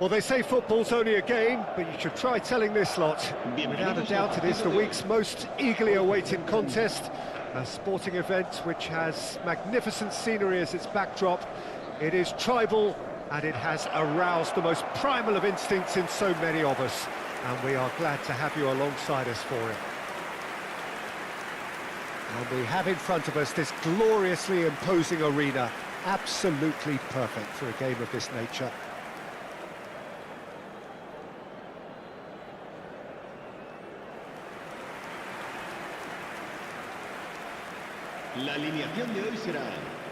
Well, they say football's only a game, but you should try telling this lot. Without a doubt, it is the week's most eagerly awaited contest. A sporting event which has magnificent scenery as its backdrop. It is tribal, and it has aroused the most primal of instincts in so many of us. And we are glad to have you alongside us for it. And we have in front of us this gloriously imposing arena. Absolutely perfect for a game of this nature.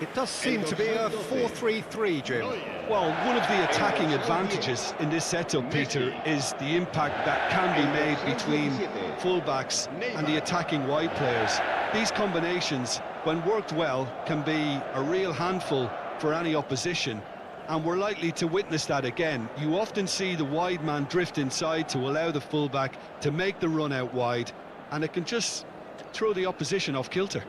It does seem to be a 4-3-3, Jim. Well, one of the attacking advantages in this setup, Peter, is the impact that can be made between fullbacks and the attacking wide players. These combinations, when worked well, can be a real handful for any opposition, and we're likely to witness that again. You often see the wide man drift inside to allow the fullback to make the run out wide, and it can just throw the opposition off kilter.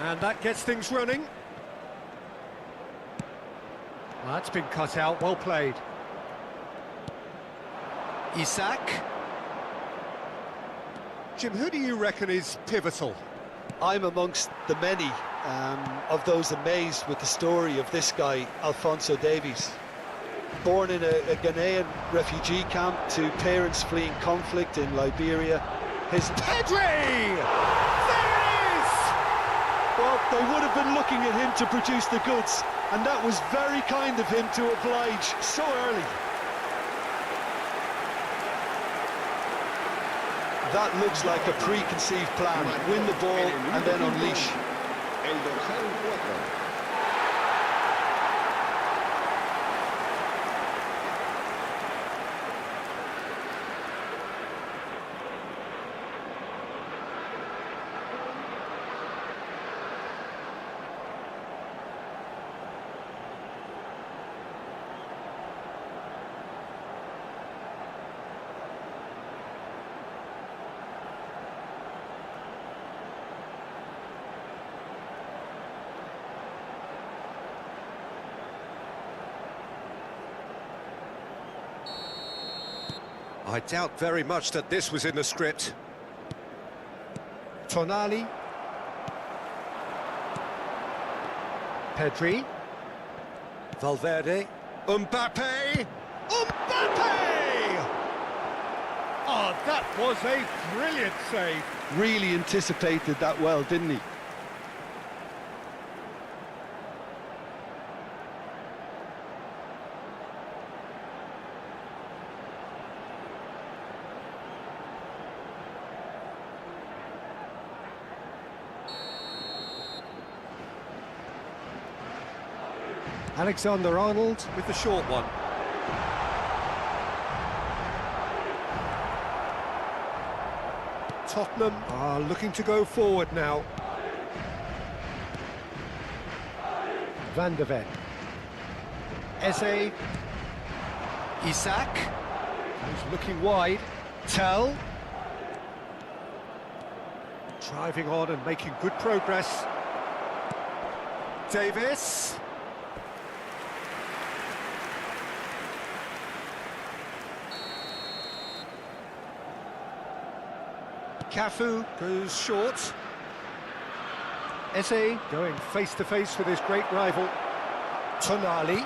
And that gets things running. Well, that's been cut out, well played. Isak. Jim, who do you reckon is pivotal? I'm amongst the many of those amazed with the story of this guy, Alphonso Davies. Born in a Ghanaian refugee camp to parents fleeing conflict in Liberia. His Pedri! Well, they would have been looking at him to produce the goods, and that was very kind of him to oblige so early. That looks like a preconceived plan. Win the ball and then unleash. I doubt very much that this was in the script. Tonali. Pedri. Valverde. Mbappe! Mbappe! Oh, that was a brilliant save. Really anticipated that well, didn't he? Alexander-Arnold with the short one. Tottenham are looking to go forward now. Van de Ven. Eze. Isak. Who's looking wide. Tell. Driving on and making good progress. Davis. Cafu goes short. Eze going face-to-face with his great rival. Tonali.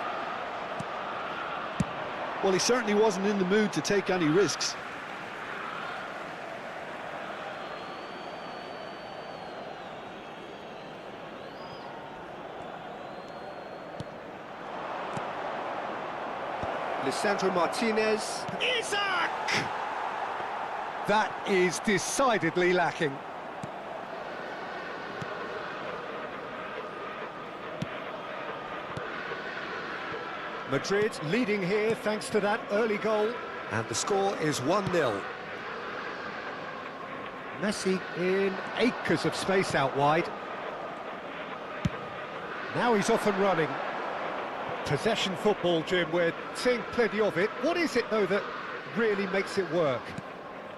Well, he certainly wasn't in the mood to take any risks. Lisandro Martinez. Isak! That is decidedly lacking. Madrid leading here thanks to that early goal. And the score is 1-0. Messi in acres of space out wide. Now he's off and running. Possession football, Jim, we're seeing plenty of it. What is it, though, that really makes it work?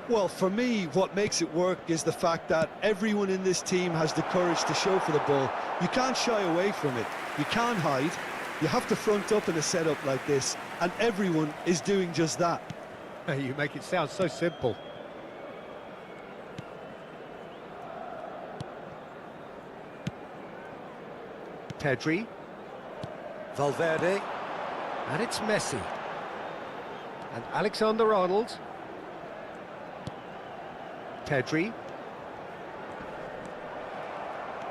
Well, for me, what makes it work is the fact that everyone in this team has the courage to show for the ball. You can't shy away from it. You can't hide. You have to front up in a setup like this, and everyone is doing just that. You make it sound so simple. Pedri. Valverde. And it's Messi. And Alexander-Arnold. Pedri.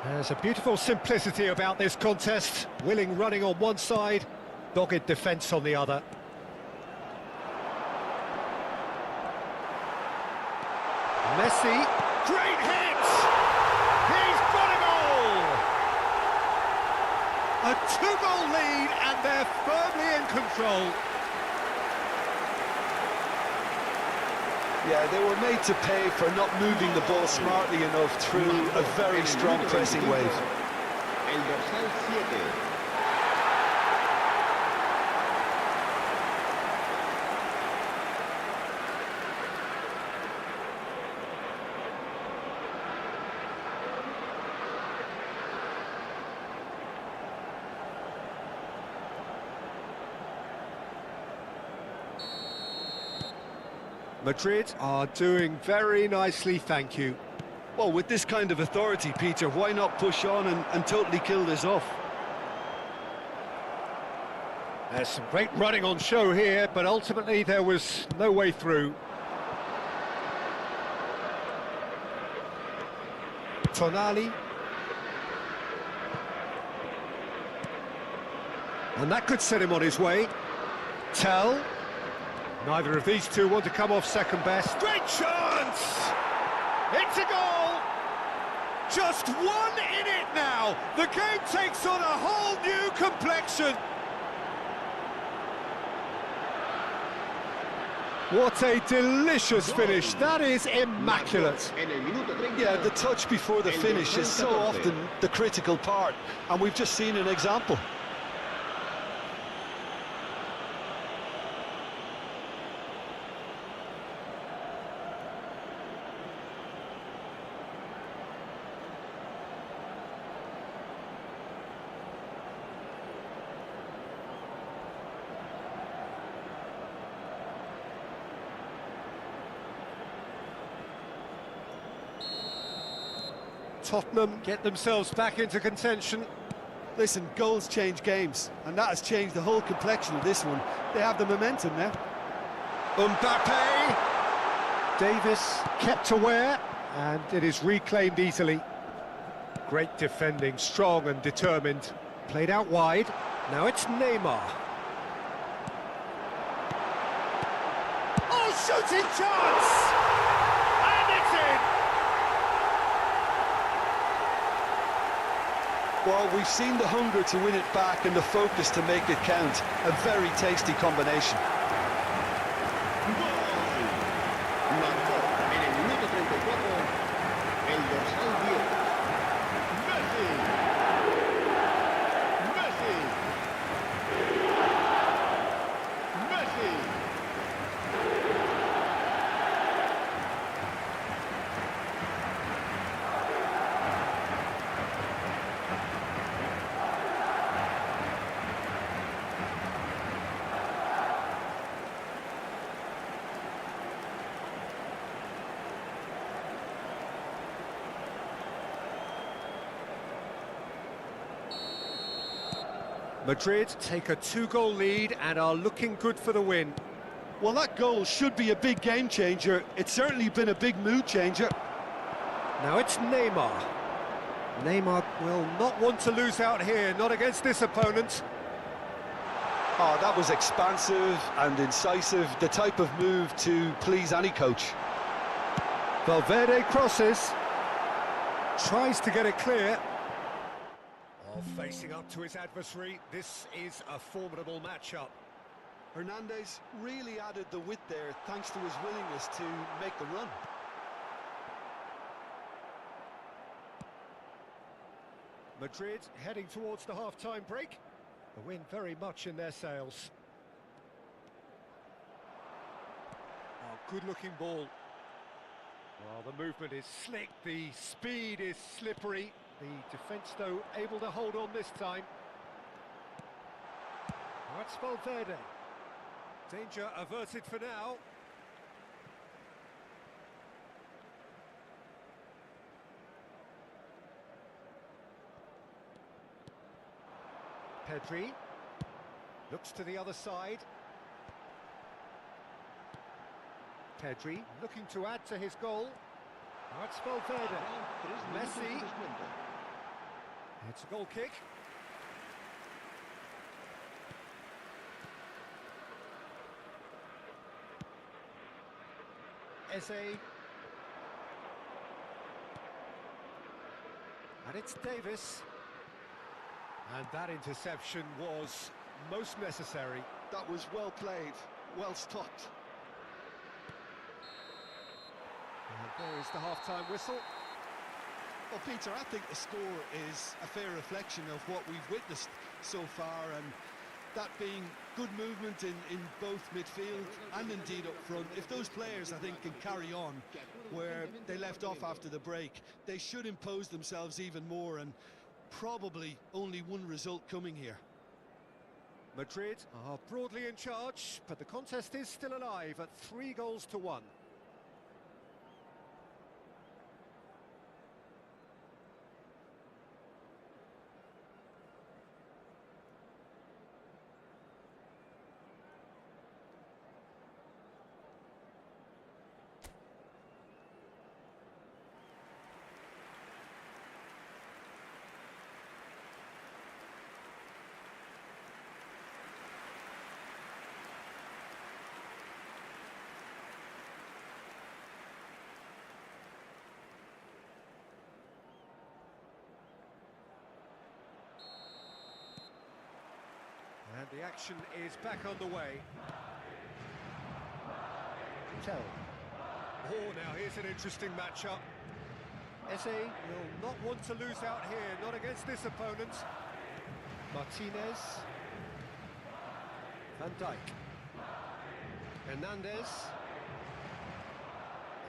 There's a beautiful simplicity about this contest. Willing running on one side, dogged defence on the other. Messi, great hit! He's got a goal! A two-goal lead and they're firmly in control. Yeah, they were made to pay for not moving the ball smartly enough through a very strong pressing wave. Madrid are doing very nicely, thank you. Well, with this kind of authority, Peter, why not push on and totally kill this off? There's some great running on show here, but ultimately there was no way through. Tonali. And that could set him on his way. Tell. Neither of these two want to come off second best. Great chance! It's a goal! Just one in it now! The game takes on a whole new complexion! What a delicious finish. That is immaculate. Yeah, the touch before the finish is so often the critical part, and we've just seen an example. Tottenham get themselves back into contention. Listen, goals change games, and that has changed the whole complexion of this one. They have the momentum now. Mbappe! Davis kept aware, and it is reclaimed easily. Great defending, strong and determined. Played out wide. Now it's Neymar. Oh, shooting chance! And it's in! Well, we've seen the hunger to win it back and the focus to make it count. A very tasty combination. Madrid take a two-goal lead and are looking good for the win. Well, that goal should be a big game changer. It's certainly been a big mood changer. Now it's Neymar. Neymar will not want to lose out here, not against this opponent. Oh, that was expansive and incisive, the type of move to please any coach. Valverde crosses. Tries to get it clear. Facing up to his adversary, this is a formidable matchup. Hernandez really added the width there thanks to his willingness to make the run. Madrid heading towards the half-time break. The wind very much in their sails. Oh, good-looking ball. Well, the movement is slick, the speed is slippery. The defence, though, able to hold on this time. That's Valverde. Danger averted for now. Pedri looks to the other side. Pedri looking to add to his goal. That's Valverde. Messi. It's a goal kick. Eze. And it's Davis. And that interception was most necessary. That was well played, well stopped. And there is the half-time whistle. Well, Peter, I think the score is a fair reflection of what we've witnessed so far, and that being good movement in both midfield and indeed up front. If those players, I think, can carry on where they left off after the break, they should impose themselves even more, and probably only one result coming here. Madrid are broadly in charge, but the contest is still alive at 3-1. And the action is back on the way. Oh, now here's an interesting matchup. Eze will not want to lose out here, not against this opponent. Martinez. Van Dijk. Hernandez.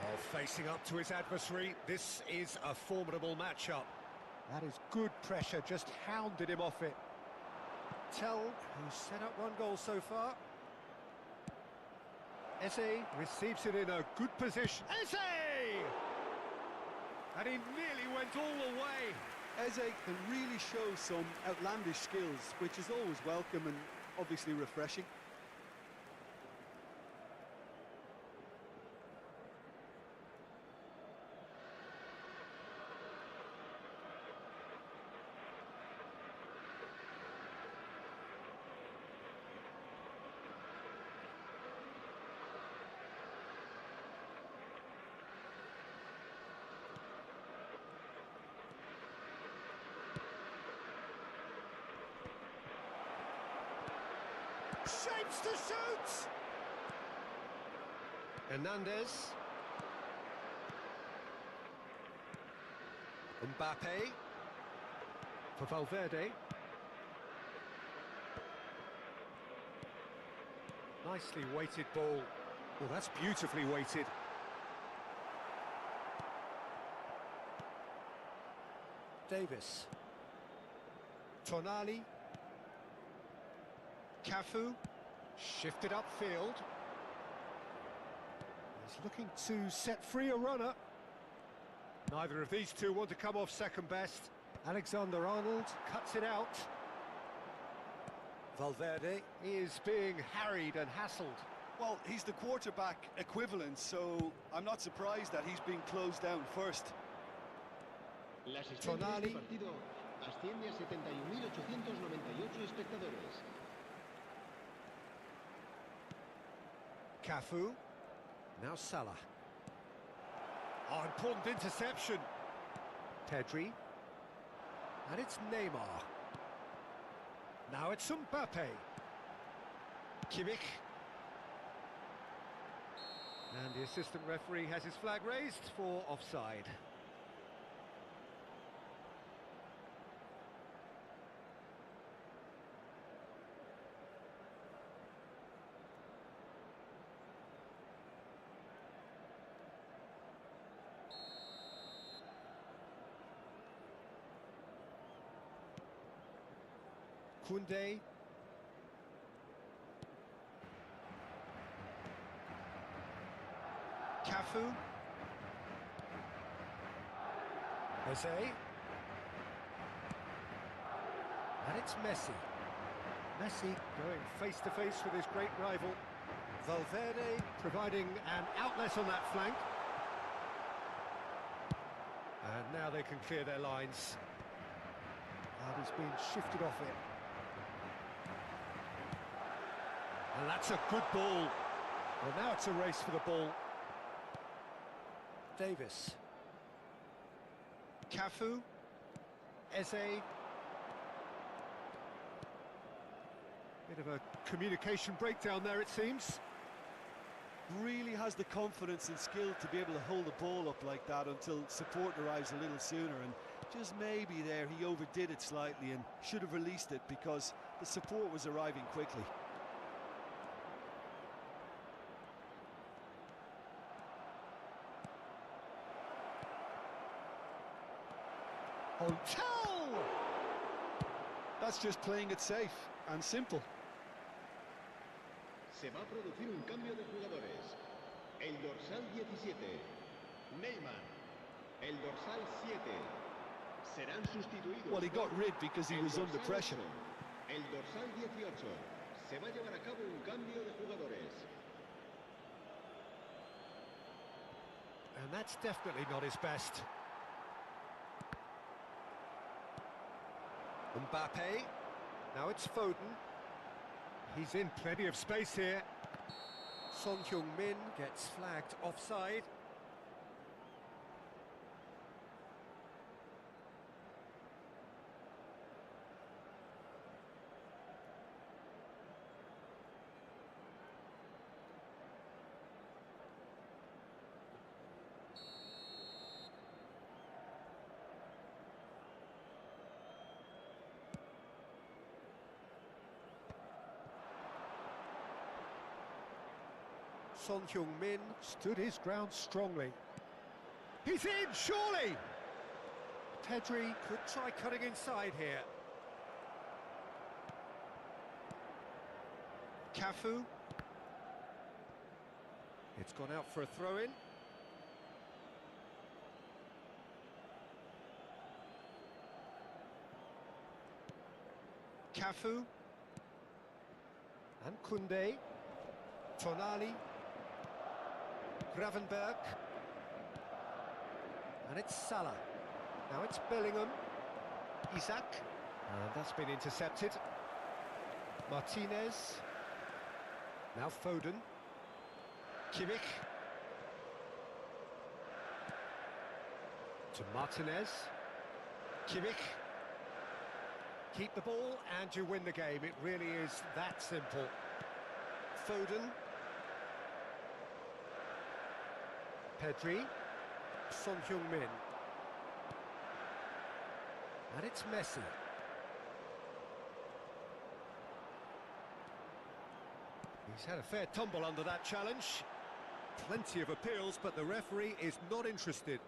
Oh, facing up to his adversary. This is a formidable matchup. That is good pressure, just hounded him off it. Tell, who's set up one goal so far. Eze receives it in a good position. Eze! And he nearly went all the way. Eze can really show some outlandish skills, which is always welcome and obviously refreshing. Shapes to shoot! Hernandez. Mbappe. For Valverde. Nicely weighted ball. Well, that's beautifully weighted. Davis. Tonali. Cafu. Shifted upfield. He's looking to set free a runner. Neither of these two want to come off second best. Alexander-Arnold cuts it out. Valverde is being harried and hassled. Well, he's the quarterback equivalent, so I'm not surprised that he's being closed down first. Tonali. Asciende a 71.898 espectadores. Cafu. Now Salah. Oh, important interception. Pedri. And it's Neymar. Now it's Mbappe. Kimmich. And the assistant referee has his flag raised for offside. Koundé. Cafu. Jose. And it's Messi. Messi going face to face with his great rival. Valverde providing an outlet on that flank. And now they can clear their lines. And he's been shifted off it. And that's a good ball. Well, now it's a race for the ball. Davis. Cafu. Eze. Bit of a communication breakdown there, it seems. Really has the confidence and skill to be able to hold the ball up like that until support arrives a little sooner, and just maybe there he overdid it slightly and should have released it because the support was arriving quickly. Hotel! That's just playing it safe and simple. Se va a producir un cambio de jugadores. El dorsal 17, Neymar. El dorsal 7. Serán sustituidos. Well, he got rid because he was under pressure. El dorsal 18. Se va a llevar a cabo un cambio de jugadores. And that's definitely not his best. Mbappe. Now it's Foden. He's in plenty of space here. Son Heung-min gets flagged offside. Son Heung-min stood his ground strongly. He's in, surely! Pedri could try cutting inside here. Cafu. It's gone out for a throw-in. Cafu. And Koundé. Tonali. Gravenberg. And it's Salah. Now it's Bellingham. Isak. And that's been intercepted. Martinez. Now Foden. Kimmich. To Martinez. Kimmich. Keep the ball and you win the game. It really is that simple. Foden. Pedri. Son Heung-min. And it's Messi. He's had a fair tumble under that challenge. Plenty of appeals, but the referee is not interested.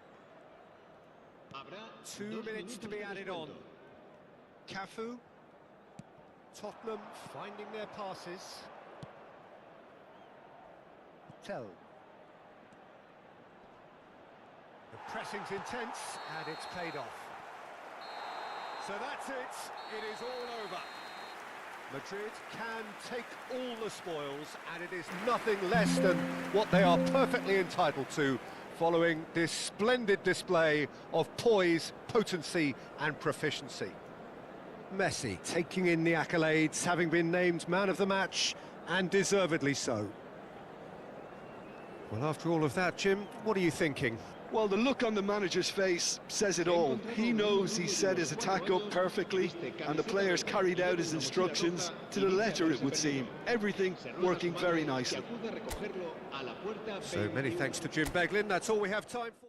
2 minutes to be added on. Cafu. Tottenham finding their passes. Tell. The pressing's intense, and it's paid off. So that's it. It is all over. Madrid can take all the spoils, and it is nothing less than what they are perfectly entitled to, following this splendid display of poise, potency and proficiency. Messi taking in the accolades, having been named man of the match, and deservedly so. Well, after all of that, Jim, what are you thinking? Well, the look on the manager's face says it all. He knows he set his attack up perfectly, and the players carried out his instructions to the letter, it would seem. Everything working very nicely. So many thanks to Jim Beglin. That's all we have time for.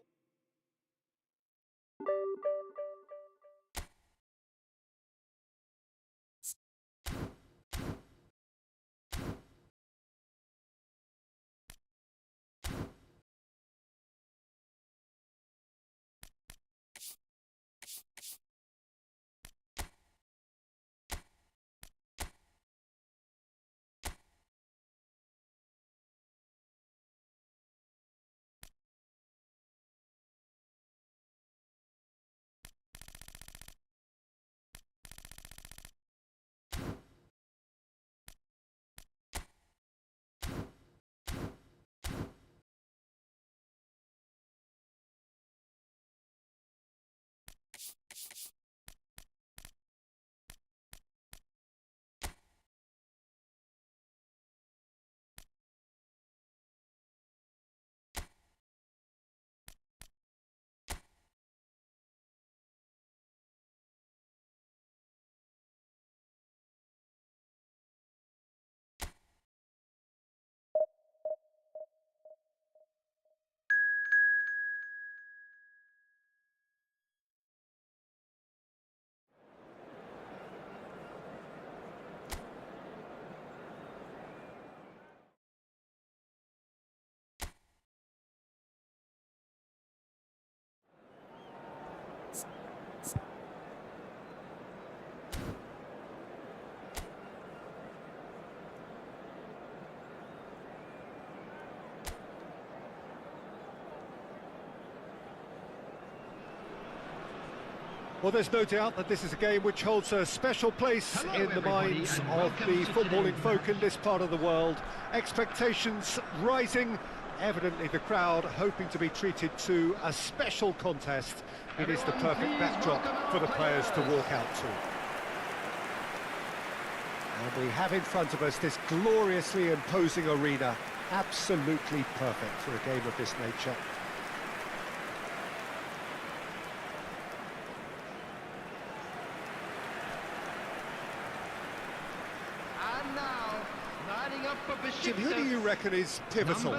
Well, there's no doubt that this is a game which holds a special place in the minds of the footballing folk in this part of the world. Expectations rising, evidently the crowd hoping to be treated to a special contest. It is the perfect backdrop for the players to walk out to. And we have in front of us this gloriously imposing arena, absolutely perfect for a game of this nature. Jim, who do you reckon is pivotal?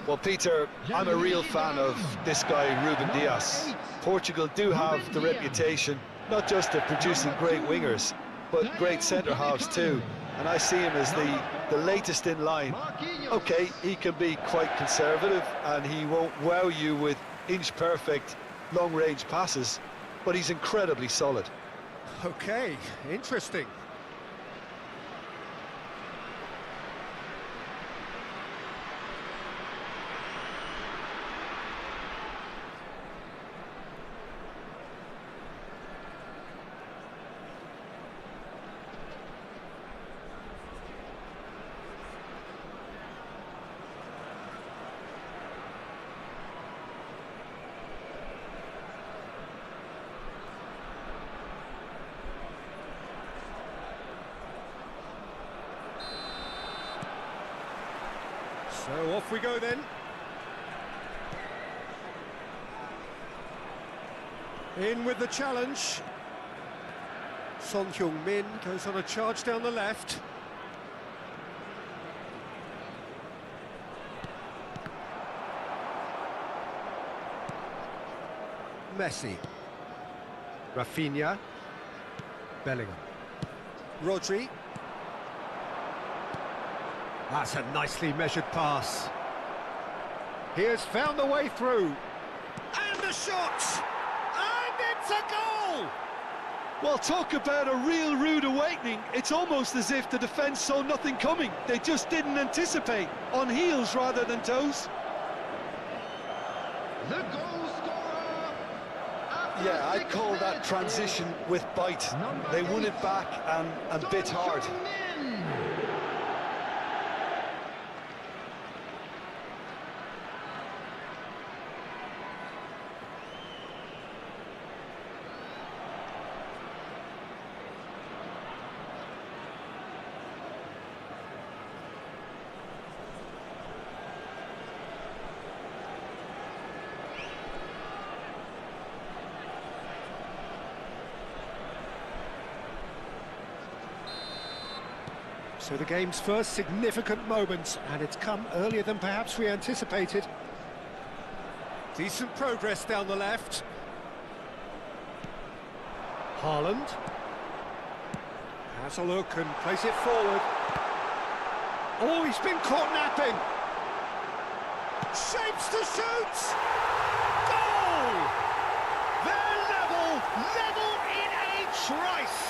Well, Peter, I'm a real fan of this guy, Ruben Dias. Portugal do have the reputation, not just of producing great wingers, but great centre-halves too. And I see him as the latest in line. OK, he can be quite conservative, and he won't wow you with inch-perfect long-range passes, but he's incredibly solid. OK, interesting. So off we go then. In with the challenge. Son Heung-min goes on a charge down the left. Messi. Rafinha. Bellingham. Rodri. That's a nicely measured pass. He has found the way through. And the shot! And it's a goal! Well, talk about a real rude awakening. It's almost as if the defence saw nothing coming. They just didn't anticipate. On heels rather than toes. The goal scorer. Yeah, I'd call that transition with bite. They won it back and bit hard. So the game's first significant moment, and it's come earlier than perhaps we anticipated. Decent progress down the left. Haaland has a look and plays it forward. Oh, he's been caught napping. Shapes to shoot! Goal! They're level in a trice!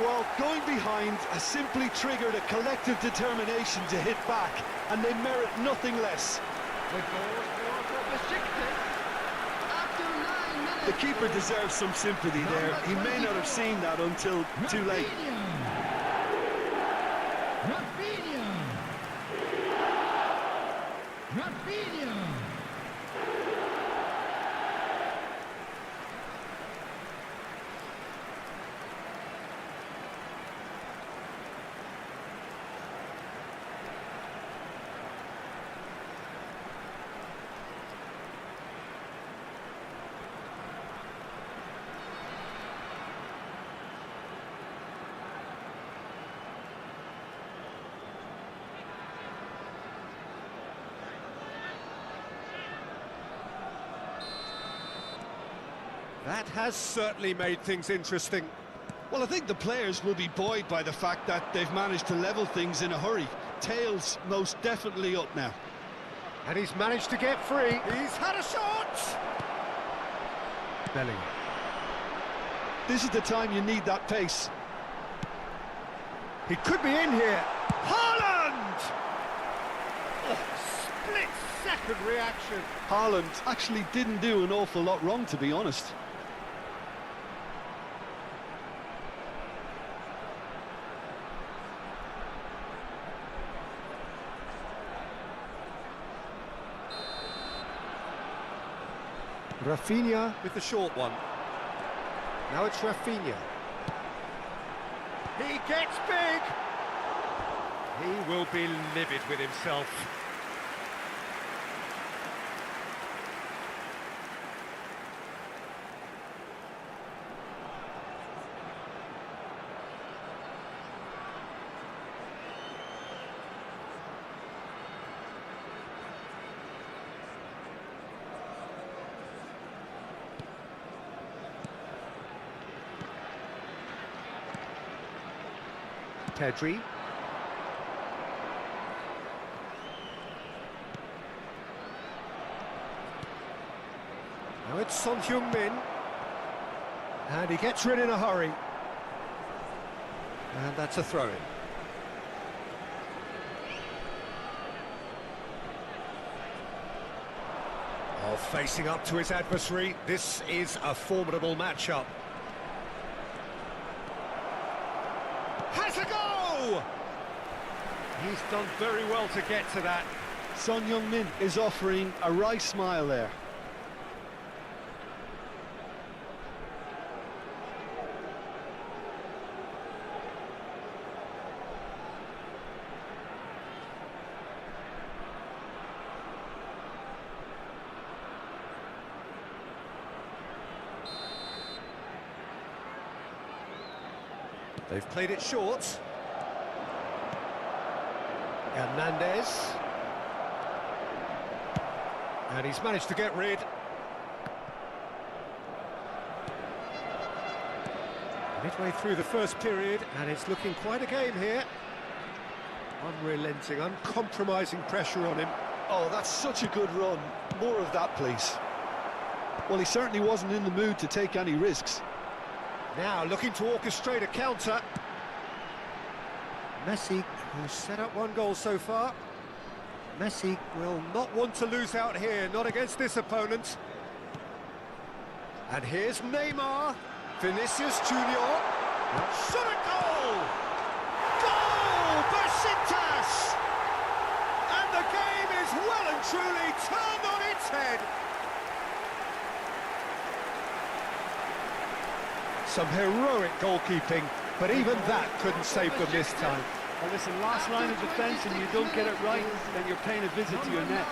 Well, going behind has simply triggered a collective determination to hit back, and they merit nothing less. The keeper deserves some sympathy there. He may not have seen that until too late. That has certainly made things interesting. Well, I think the players will be buoyed by the fact that they've managed to level things in a hurry. Tails most definitely up now. And he's managed to get free. He's had a shot! Bellingham. This is the time you need that pace. He could be in here. Haaland! Oh, split-second reaction. Haaland actually didn't do an awful lot wrong, to be honest. Rafinha with the short one. Now it's Rafinha. He gets big! He will be livid with himself. Pedri. Now it's Son Heung-min. And he gets rid in a hurry. And that's a throw-in. Oh, facing up to his adversary, this is a formidable matchup. Has a go! He's done very well to get to that. Son Heung-min is offering a wry smile there. They've played it short. Hernandez. And he's managed to get rid. Midway through the first period, and it's looking quite a game here. Unrelenting, uncompromising pressure on him. Oh, that's such a good run. More of that, please. Well, he certainly wasn't in the mood to take any risks. Now looking to orchestrate a counter. Messi, who's set up one goal so far. Messi will not want to lose out here, not against this opponent. And here's Neymar. Vinicius Junior. Shot a goal! Goal! Besiktas! And the game is well and truly turned on its head. Some heroic goalkeeping, but even that couldn't save them this time. Well, listen, last line of defence and you don't get it right, then you're paying a visit to your net.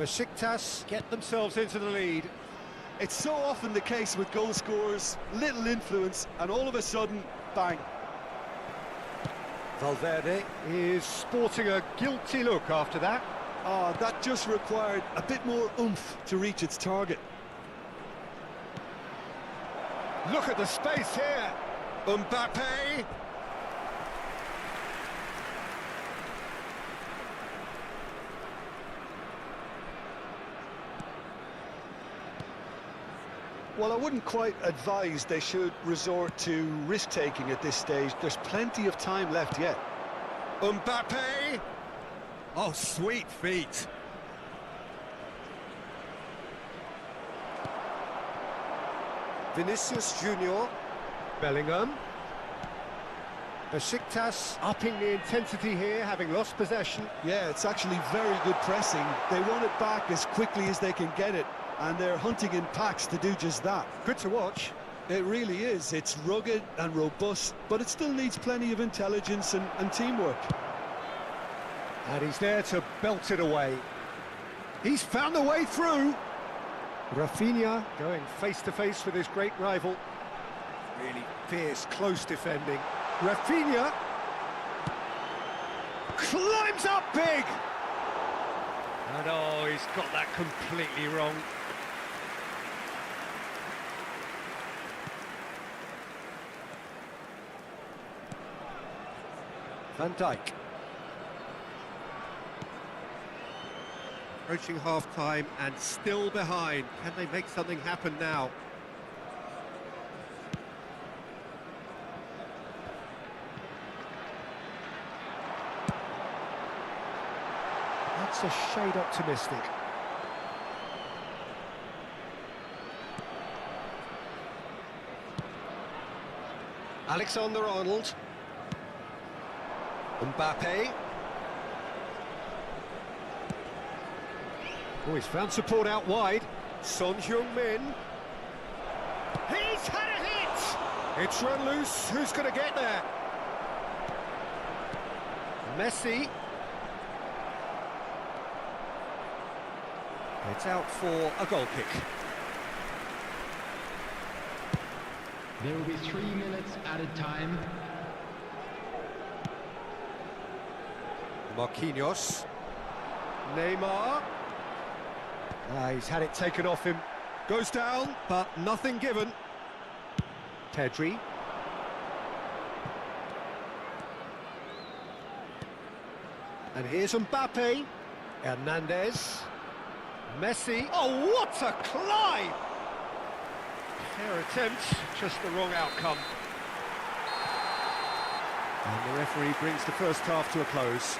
Besiktas get themselves into the lead. It's so often the case with goal scorers, little influence, and all of a sudden, bang. Valverde is sporting a guilty look after that. Ah, that just required a bit more oomph to reach its target. Look at the space here. Mbappe. Well, I wouldn't quite advise they should resort to risk-taking at this stage. There's plenty of time left yet. Mbappe. Oh, sweet feet. Vinicius Junior. Bellingham. Besiktas upping the intensity here, having lost possession. Yeah, it's actually very good pressing. They want it back as quickly as they can get it, and they're hunting in packs to do just that. Good to watch. It really is. It's rugged and robust, but it still needs plenty of intelligence and teamwork. And he's there to belt it away. He's found the way through. Rafinha going face-to-face with his great rival. Really fierce, close defending. Rafinha climbs up big. And oh, he's got that completely wrong. Van Dijk. Approaching half-time and still behind. Can they make something happen now? That's a shade optimistic. Alexander-Arnold. Mbappe. Oh, he's found support out wide. Son Heung-min. He's had a hit! It's run loose. Who's going to get there? Messi. It's out for a goal kick. There will be 3 minutes added time. Marquinhos. Neymar. He's had it taken off him. Goes down, but nothing given. Pedri. And here's Mbappe. Hernandez. Messi. Oh, what a climb! Fair attempt, just the wrong outcome. And the referee brings the first half to a close.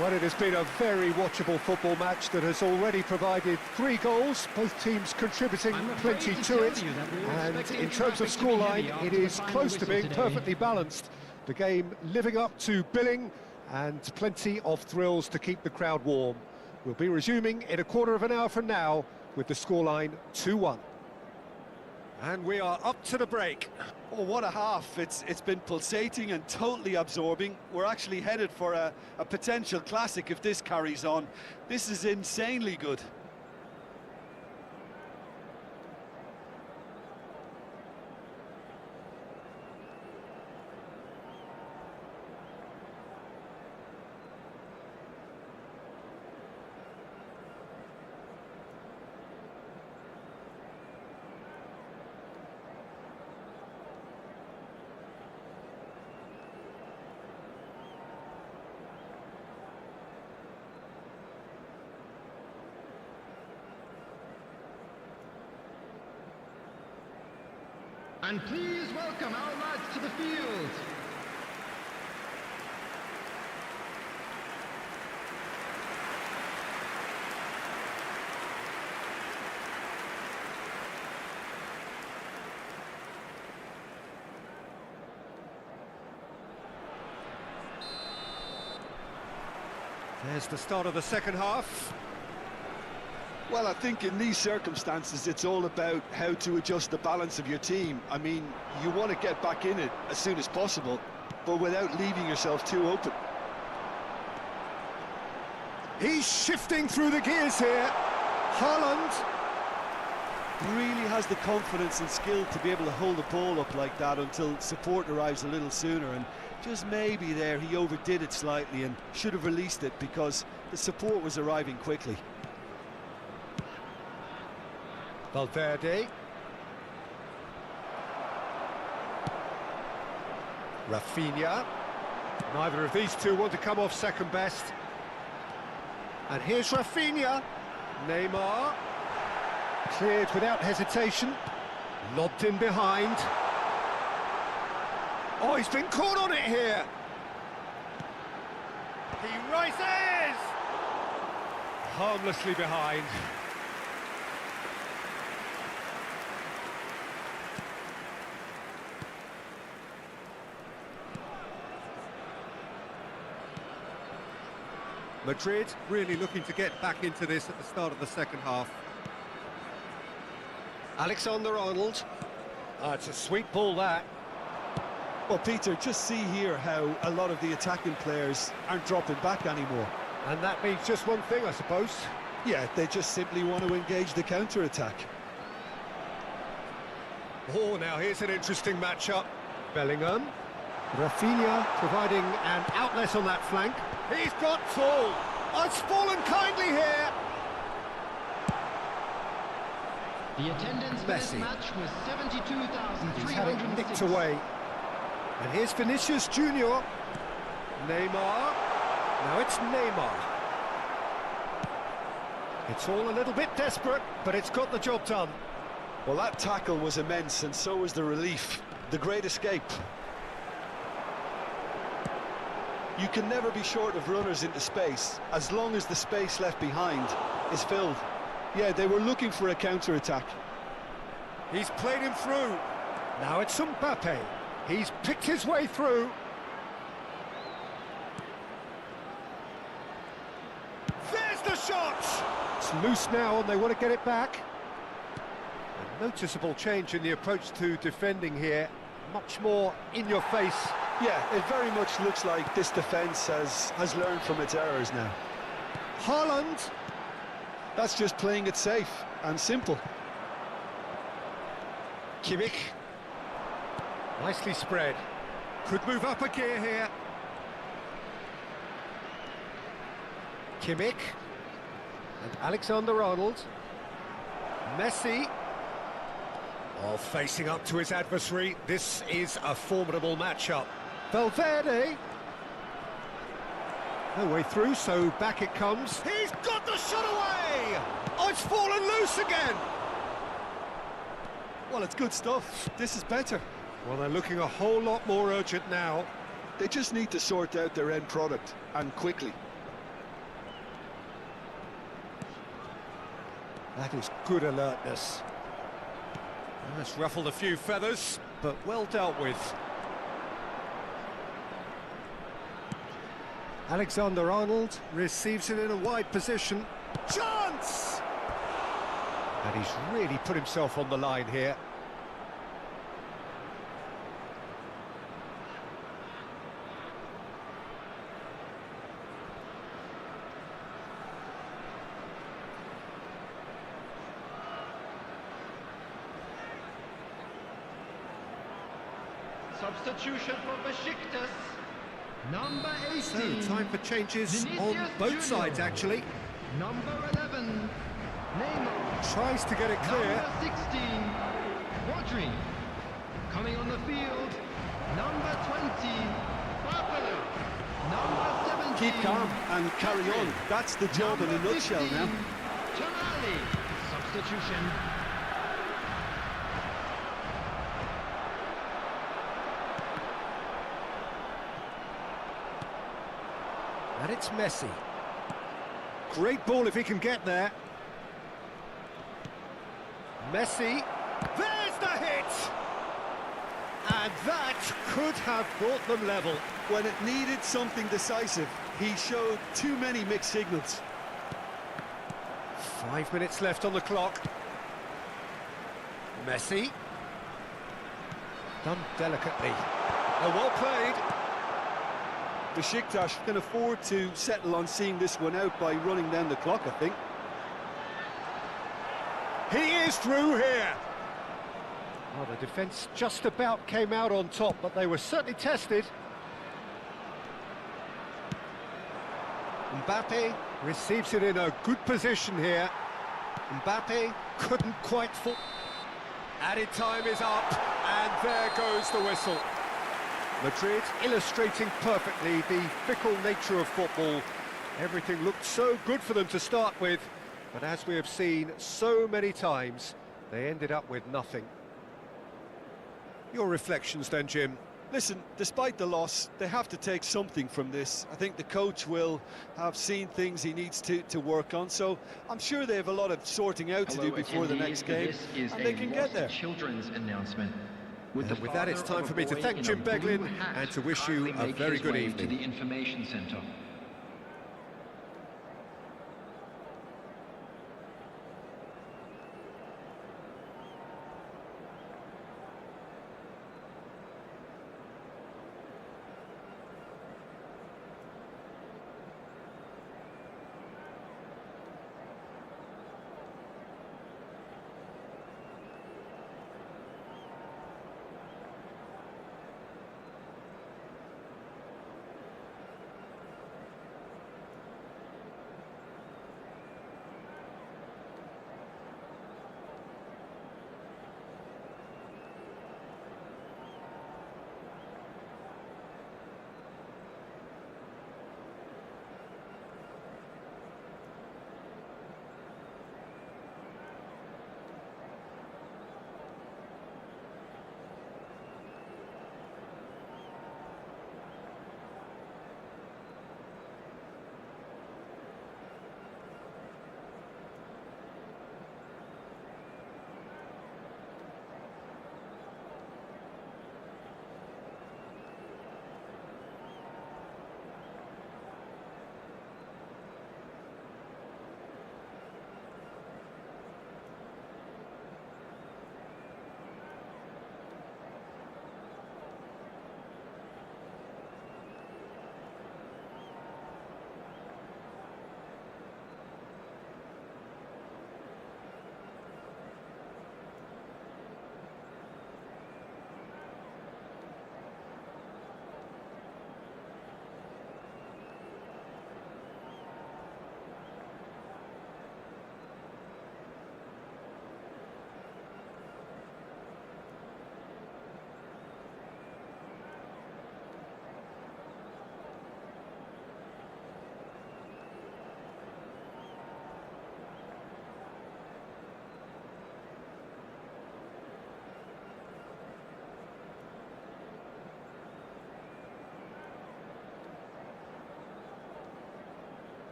Well, it has been a very watchable football match that has already provided 3 goals, both teams contributing plenty to it. And in terms of scoreline, it is close to being perfectly balanced. The game living up to billing and plenty of thrills to keep the crowd warm. We'll be resuming in a quarter of an hour from now with the scoreline 2-1. And we are up to the break. Oh, what a half. It's been pulsating and totally absorbing. We're actually headed for a potential classic if this carries on. This is insanely good. And please welcome our lads to the field. There's the start of the second half. Well, I think in these circumstances, it's all about how to adjust the balance of your team. I mean, you want to get back in it as soon as possible, but without leaving yourself too open. He's shifting through the gears here. Haaland. Really has the confidence and skill to be able to hold the ball up like that until support arrives a little sooner, and just maybe there he overdid it slightly and should have released it because the support was arriving quickly. Valverde. Rafinha. Neither of these two want to come off second best. And here's Rafinha. Neymar. Cleared without hesitation. Lobbed in behind. Oh, he's been caught on it here. He rises! Harmlessly behind. Madrid really looking to get back into this at the start of the second half. Alexander-Arnold. It's a sweet ball, that. Well, Peter, just see here how a lot of the attacking players aren't dropping back anymore. And that means just one thing, I suppose. Yeah, they just simply want to engage the counter-attack. Oh, now here's an interesting matchup. Bellingham. Rafinha providing an outlet on that flank. He's got full. Oh, it's fallen kindly here. The attendance for this Messi. match was He's had it nicked 72,306. away. And here's Vinicius Junior. Neymar. Now it's Neymar. It's all a little bit desperate, but it's got the job done. Well, that tackle was immense, and so was the relief. The great escape. You can never be short of runners into space, as long as the space left behind is filled. Yeah, they were looking for a counter-attack. He's played him through. Now it's Mbappe. He's picked his way through. There's the shot! It's loose now and they want to get it back. A noticeable change in the approach to defending here. Much more in your face. Yeah, it very much looks like this defence has learned from its errors now. Haaland. That's just playing it safe and simple. Kimmich. Nicely spread. Could move up a gear here. Kimmich. And Alexander-Arnold. Messi. Oh, facing up to his adversary. This is a formidable matchup. Valverde. No way through, so back it comes. He's got the shot away! Oh, it's fallen loose again! Well, it's good stuff. This is better. Well, they're looking a whole lot more urgent now. They just need to sort out their end product, and quickly. That is good alertness. That's ruffled a few feathers, but well dealt with. Alexander-Arnold receives it in a wide position. Chance! And he's really put himself on the line here. Substitution for Besiktas. Number 18. So, time for changes Vinicius on both Junior. sides, actually. Number 11. Neymar. Tries to get it clear. Number 16. Rodri. Coming on the field. Number 20. Barcelona. Number 17. Keep calm and carry on. That's the job in a Number nutshell 15, now. Tonali. Substitution. And it's Messi. Great ball if he can get there. Messi. There's the hit! And that could have brought them level. When it needed something decisive, he showed too many mixed signals. 5 minutes left on the clock. Messi. Done delicately. Oh, well played. Besiktas can afford to settle on seeing this one out by running down the clock, I think. He is through here. Well, the defence just about came out on top, but they were certainly tested. Mbappe receives it in a good position here. Mbappe couldn't quite fall. Added time is up, and there goes the whistle. Madrid illustrating perfectly the fickle nature of football. Everything looked so good for them to start with, but as we have seen so many times, they ended up with nothing. Your reflections then, Jim? Listen, despite the loss, they have to take something from this. I think the coach will have seen things he needs to work on, so I'm sure they have a lot of sorting out to do before the next game, and they can get there. Children's announcement. And with that, it's time for me to thank Jim Beglin and to wish you a very good evening. To the information centre.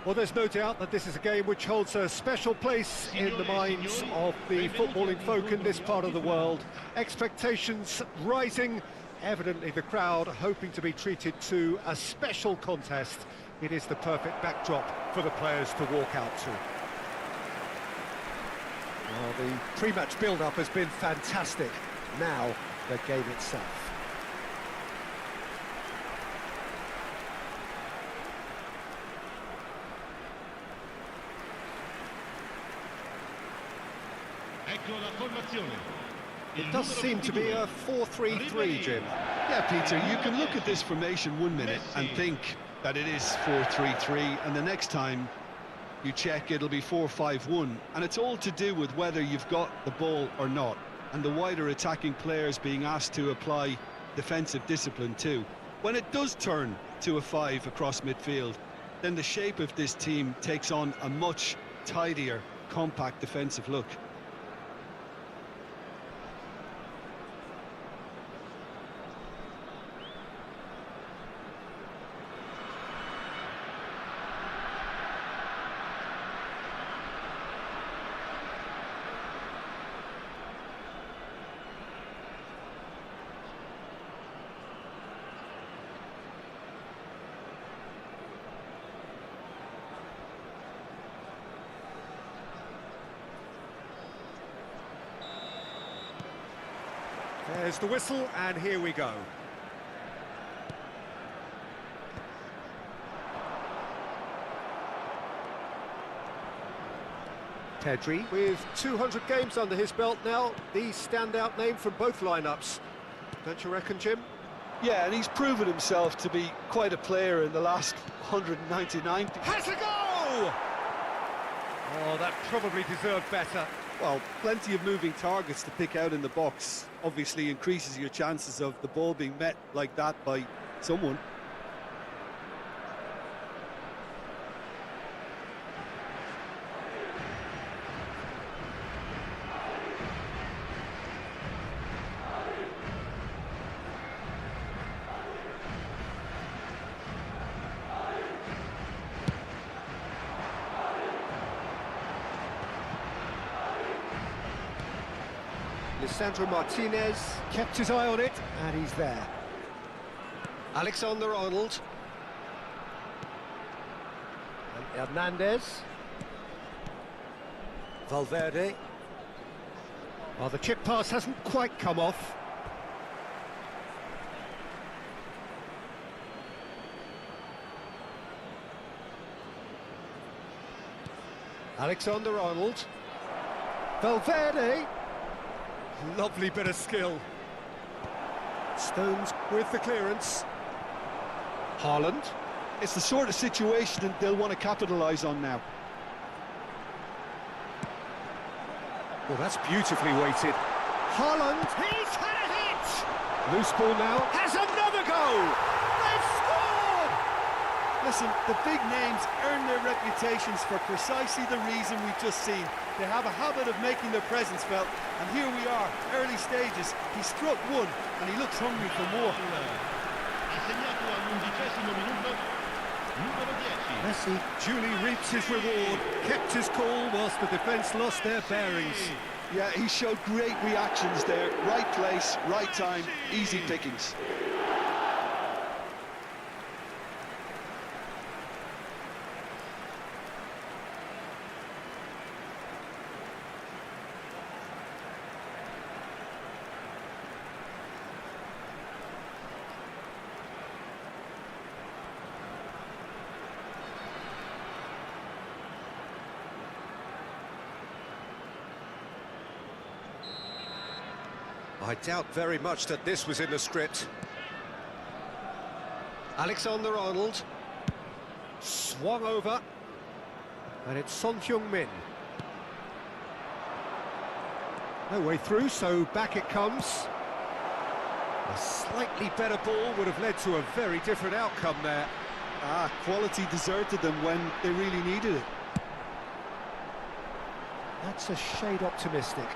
Well, there's no doubt that this is a game which holds a special place in the minds of the footballing folk in this part of the world. Expectations rising, evidently the crowd hoping to be treated to a special contest. It is the perfect backdrop for the players to walk out to. Well, the pre-match build-up has been fantastic. Now, the game itself. It does seem to be a 4-3-3, Jim. Yeah, Peter, you can look at this formation 1 minute and think that it is 4-3-3, and the next time you check it'll be 4-5-1, and it's all to do with whether you've got the ball or not, and the wider attacking players being asked to apply defensive discipline too. When it does turn to a 5 across midfield, then the shape of this team takes on a much tidier, compact defensive look. There's the whistle, and here we go. Pedri, with 200 games under his belt now, the standout name from both lineups. Don't you reckon, Jim? Yeah, and he's proven himself to be quite a player in the last 199. Has a go! Oh, that probably deserved better. Well, plenty of moving targets to pick out in the box obviously increases your chances of the ball being met like that by someone. Lisandro Martinez kept his eye on it, and he's there. Alexander-Arnold. And Hernandez. Valverde. Well, the chip pass hasn't quite come off. Alexander-Arnold. Valverde. Lovely bit of skill. Stones with the clearance. Haaland. It's the sort of situation that they'll want to capitalise on now. Well, that's beautifully weighted. Haaland. He's had a hit! Loose ball now. Has another go! They've scored! Listen, the big names earn their reputations for precisely the reason we've just seen. They have a habit of making their presence felt, and here we are, early stages. He struck one, and he looks hungry for more. Messi duly reaps his reward, kept his cool whilst the defence lost their bearings. Yeah, he showed great reactions there. Right place, right time, easy pickings. I doubt very much that this was in the script. Alexander-Arnold. Swung over. And it's Son Heung-min. No way through, so back it comes. A slightly better ball would have led to a very different outcome there. Quality deserted them when they really needed it. That's a shade optimistic.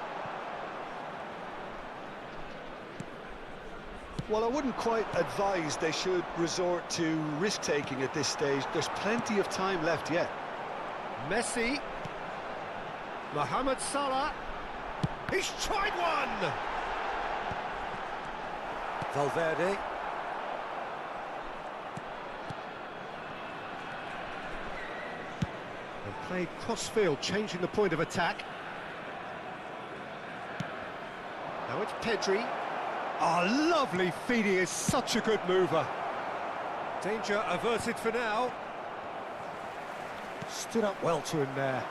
Well, I wouldn't quite advise they should resort to risk-taking at this stage. There's plenty of time left yet. Messi. Mohamed Salah. He's tried one! Valverde. And played cross-field, changing the point of attack. Now it's Pedri. Oh, lovely feed, he is such a good mover. Danger averted for now. Stood up well to him there.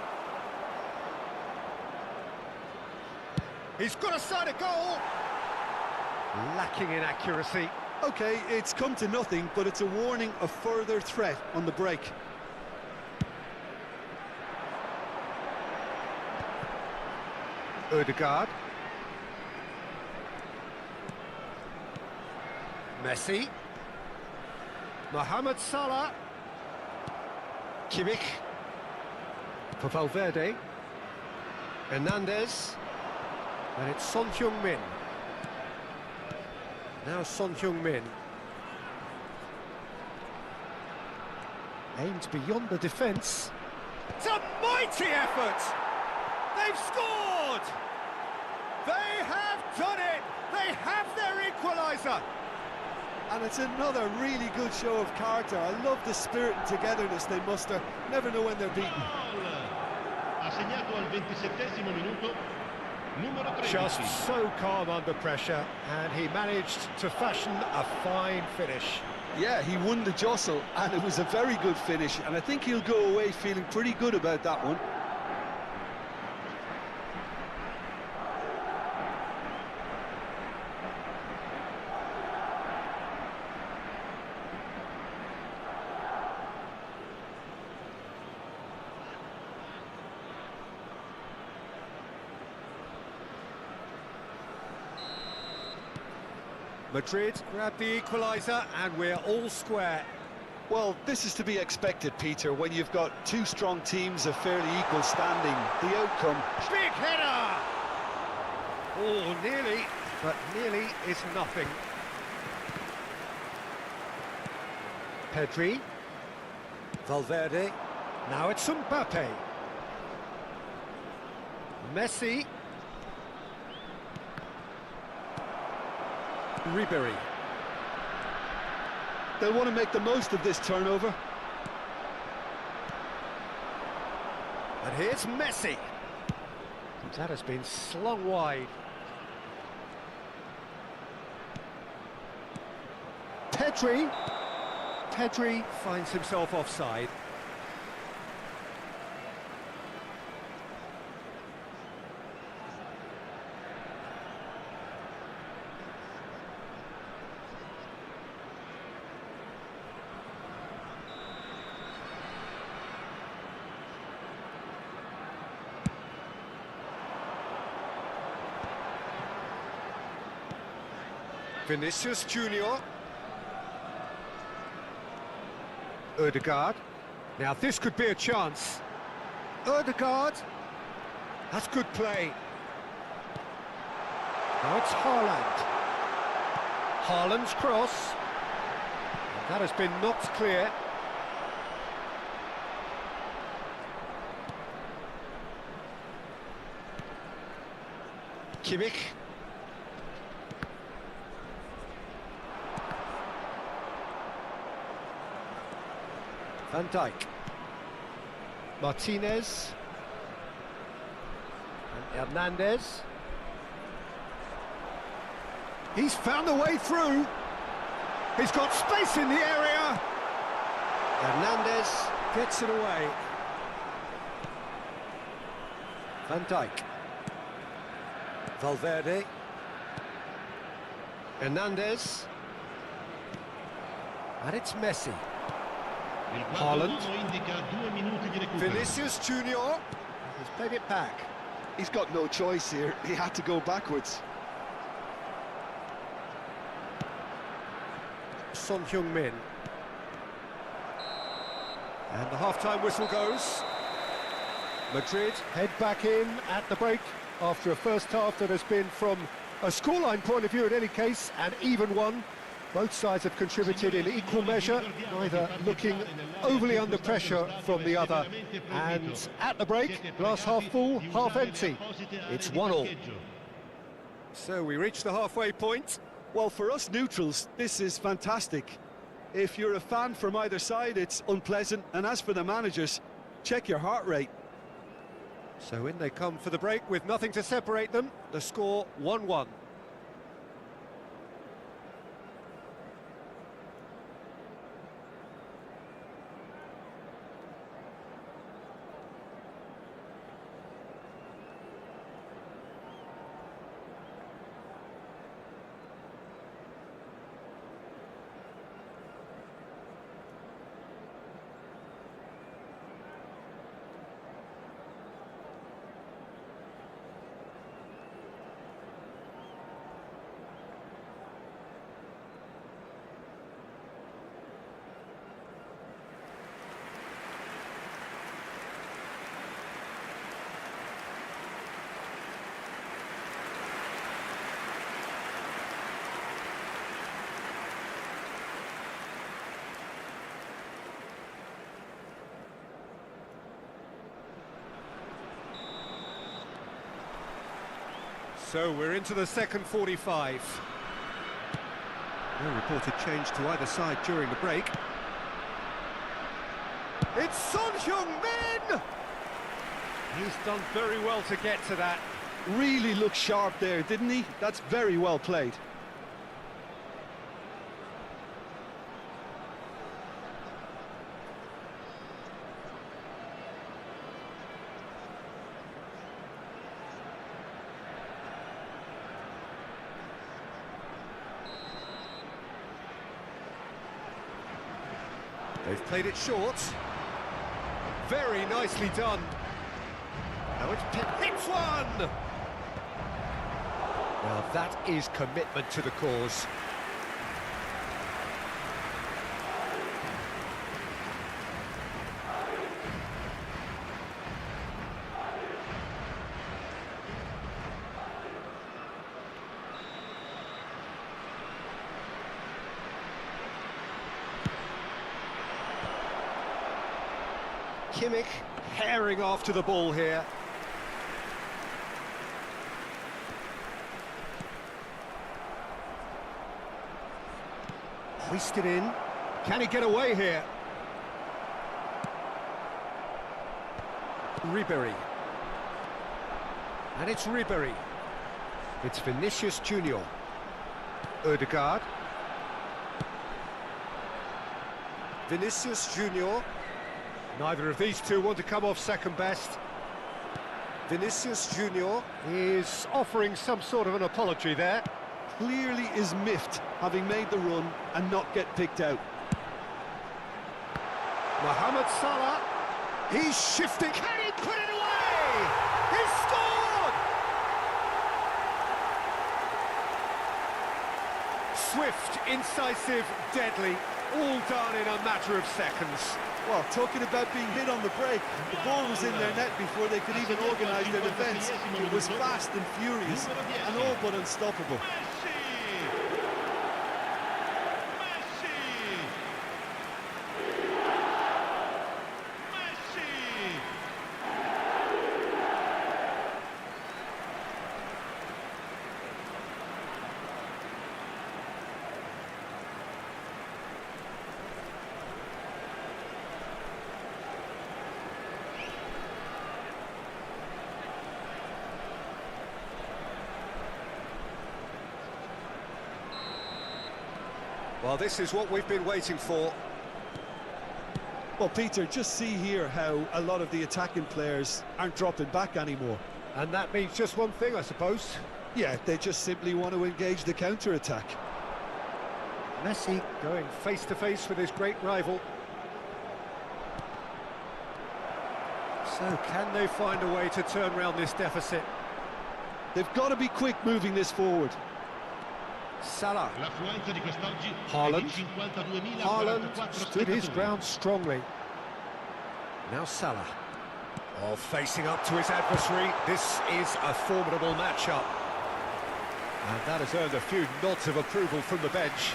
He's got a side of goal. Lacking in accuracy. OK, it's come to nothing, but it's a warning of further threat on the break. Ødegaard. Messi. Mohamed Salah. Kimmich. For Valverde. Hernandez. And it's Son Heung-min. Now Son Heung-min. Aimed beyond the defence. It's a mighty effort! They've scored! They have done it! They have their equaliser! And it's another really good show of character. I love the spirit and togetherness they muster. Never know when they're beaten. Assegnato al 27esimo minuto, numero 13. Just so calm under pressure, and he managed to fashion a fine finish. Yeah, he won the jostle, and it was a very good finish, and I think he'll go away feeling pretty good about that one. Madrid grabbed the equaliser, and we're all square. Well, this is to be expected, Peter, when you've got two strong teams of fairly equal standing. The outcome... Big header! Oh, nearly, but nearly is nothing. Pedri. Valverde. Now it's Mbappe. Messi. Ribery. They'll want to make the most of this turnover. And here's Messi. That has been slung wide. Pedri. Pedri finds himself offside. Vinicius Junior. Ødegaard. Now this could be a chance. Ødegaard. That's good play. Now it's Haaland. Haaland's cross. That has been knocked clear. Kimmich. Van Dijk. Martinez. And Hernandez. He's found a way through. He's got space in the area. Hernandez gets it away. Van Dijk. Valverde. Hernandez. And it's Messi. Haaland. Vinicius Junior. He's played it back. He's got no choice here. He had to go backwards. Son Heung-min. And the half-time whistle goes. Madrid head back in at the break after a first half that has been, from a scoreline point of view in any case, an even one. Both sides have contributed in equal measure, neither looking overly under pressure from the other. And at the break, glass half full, half empty. It's 1-1. So we reach the halfway point. Well, for us neutrals, this is fantastic. If you're a fan from either side, it's unpleasant. And as for the managers, check your heart rate. So in they come for the break with nothing to separate them. The score 1-1. So we're into the second 45. No reported change to either side during the break. It's Son Heung-min! He's done very well to get to that. Really looked sharp there, didn't he? That's very well played. They've played it short. Very nicely done. Now it's hits one! Well, that is commitment to the cause. Kimmich herring after the ball here. Hoisted in. Can he get away here? Ribéry. And it's Ribéry. It's Vinicius Junior. Ødegaard. Vinicius Junior. Neither of these two want to come off second best. Vinicius Junior is offering some sort of an apology there. Clearly is miffed, having made the run and not get picked out. Mohamed Salah, he's shifting. Can he put it away? He's scored! Swift, incisive, deadly, all done in a matter of seconds. Well, talking about being hit on the break, the ball was in their net before they could even organise their defence. It was fast and furious and all but unstoppable. Well, this is what we've been waiting for. Well, Peter, just see here how a lot of the attacking players aren't dropping back anymore. And that means just one thing, I suppose. Yeah, they just simply want to engage the counter-attack. Messi going face-to-face with his great rival. So, can they find a way to turn around this deficit? They've got to be quick moving this forward. Salah. Haaland stood his ground strongly. Now Salah. Oh, facing up to his adversary. This is a formidable matchup. And that has earned a few nods of approval from the bench.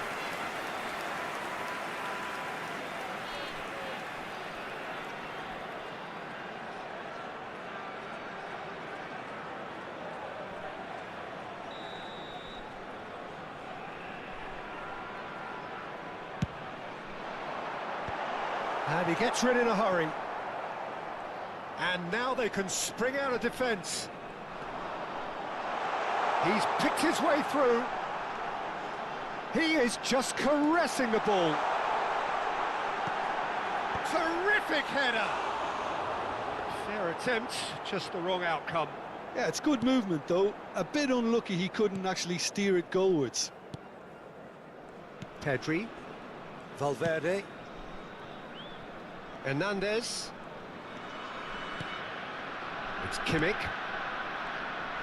And he gets rid in a hurry. And now they can spring out of defence. He's picked his way through. He is just caressing the ball. Terrific header. Fair attempt, just the wrong outcome. Yeah, it's good movement though. A bit unlucky he couldn't actually steer it goalwards. Pedri. Valverde. Hernandez. It's Kimmich.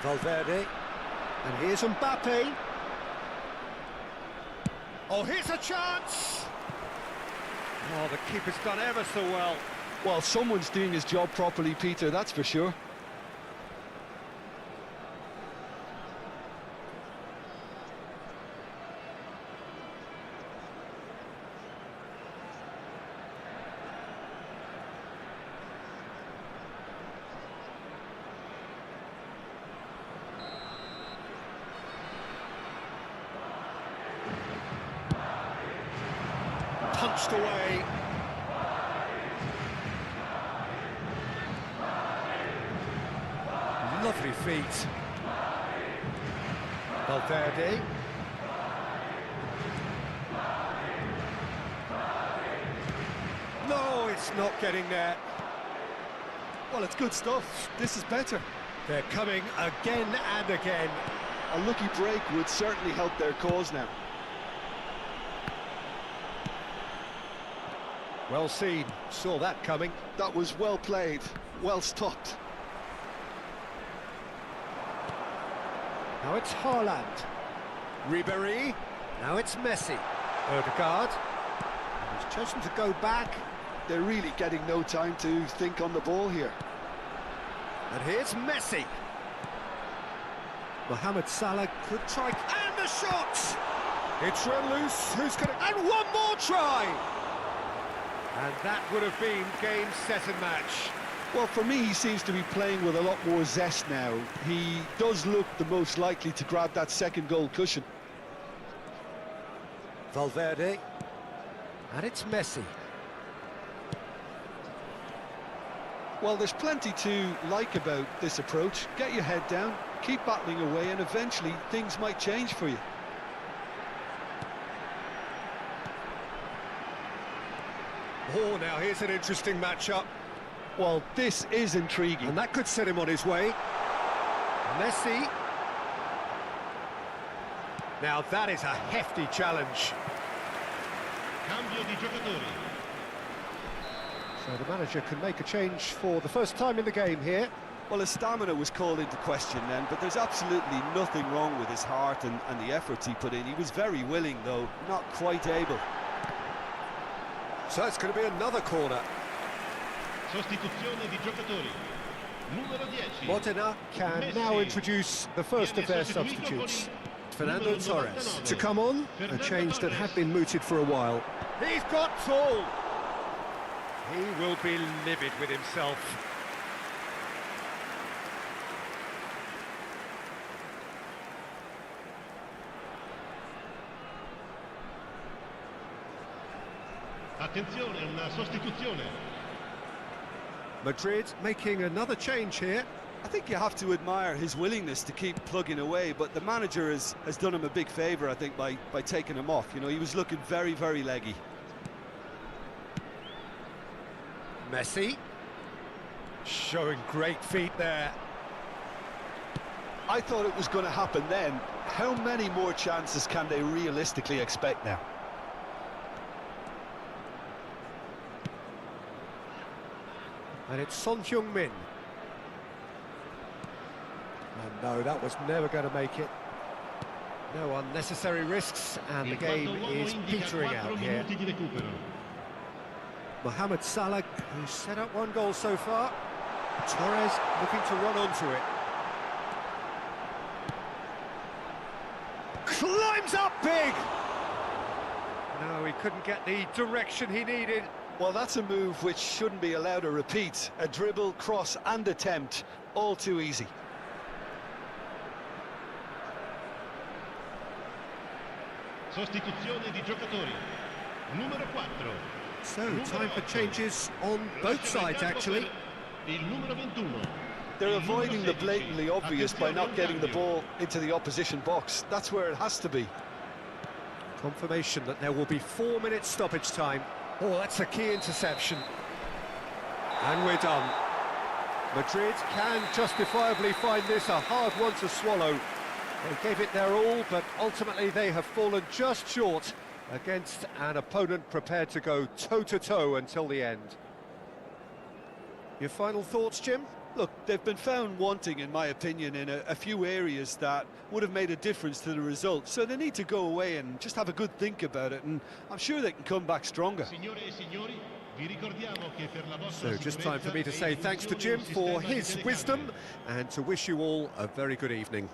Valverde. And here's Mbappe. Oh, here's a chance! Oh, the keeper's done ever so well. Well, someone's doing his job properly, Peter, that's for sure. Punched away. Lovely feet. Valverde. No, it's not getting there. Well, it's good stuff. This is better. They're coming again and again. A lucky break would certainly help their cause now. Well seen, saw that coming. That was well played, well stopped. Now it's Haaland. Ribéry. Now it's Messi. Odegaard. And he's chosen to go back. They're really getting no time to think on the ball here. And here's Messi. Mohamed Salah could try. And the shot! It's run loose. Who's going to... And one more try! And that would have been game, set and match. Well, for me, he seems to be playing with a lot more zest now. He does look the most likely to grab that second goal cushion. Valverde. And it's Messi. Well, there's plenty to like about this approach. Get your head down, keep battling away, and eventually things might change for you. Oh, now here's an interesting matchup. Well, this is intriguing. And that could set him on his way. Messi. Now that is a hefty challenge. Cambio di giocatori. So the manager can make a change for the first time in the game here. Well, his stamina was called into question then, but there's absolutely nothing wrong with his heart and the efforts he put in. He was very willing, though, not quite able. So it's going to be another corner. Sostituzione di giocatori. Numero 10. Modena can Messi. now introduce the first of their Viene sostituito substitutes. con Fernando numero Torres 99. to come on, a change that had been mooted for a while. He's got tall. He will be livid with himself. Attenzione, una sostituzione. Madrid making another change here. I think you have to admire his willingness to keep plugging away, but the manager has done him a big favour, I think, by taking him off. You know, he was looking very, very leggy. Messi. Showing great feet there. I thought it was going to happen then. How many more chances can they realistically expect now? And it's Son Heung-min. And no, that was never going to make it. No unnecessary risks, and the game is petering out here. Mohamed Salah, who's set up one goal so far. Torres looking to run onto it. Climbs up big! No, he couldn't get the direction he needed. Well, that's a move which shouldn't be allowed to repeat. A dribble, cross and attempt, all too easy. Sostituzione di giocatori. Numero 4. So, time for changes on both sides, actually. They're avoiding the blatantly obvious by not getting the ball into the opposition box. That's where it has to be. Confirmation that there will be 4 minutes stoppage time. Oh, that's a key interception. And we're done. Madrid can justifiably find this a hard one to swallow. They gave it their all, but ultimately they have fallen just short against an opponent prepared to go toe-to-toe until the end. Your final thoughts, Jim? Look, they've been found wanting, in my opinion, in a few areas that would have made a difference to the result. So they need to go away and just have a good think about it, and I'm sure they can come back stronger. So just time for me to say thanks to Jim for his wisdom and to wish you all a very good evening.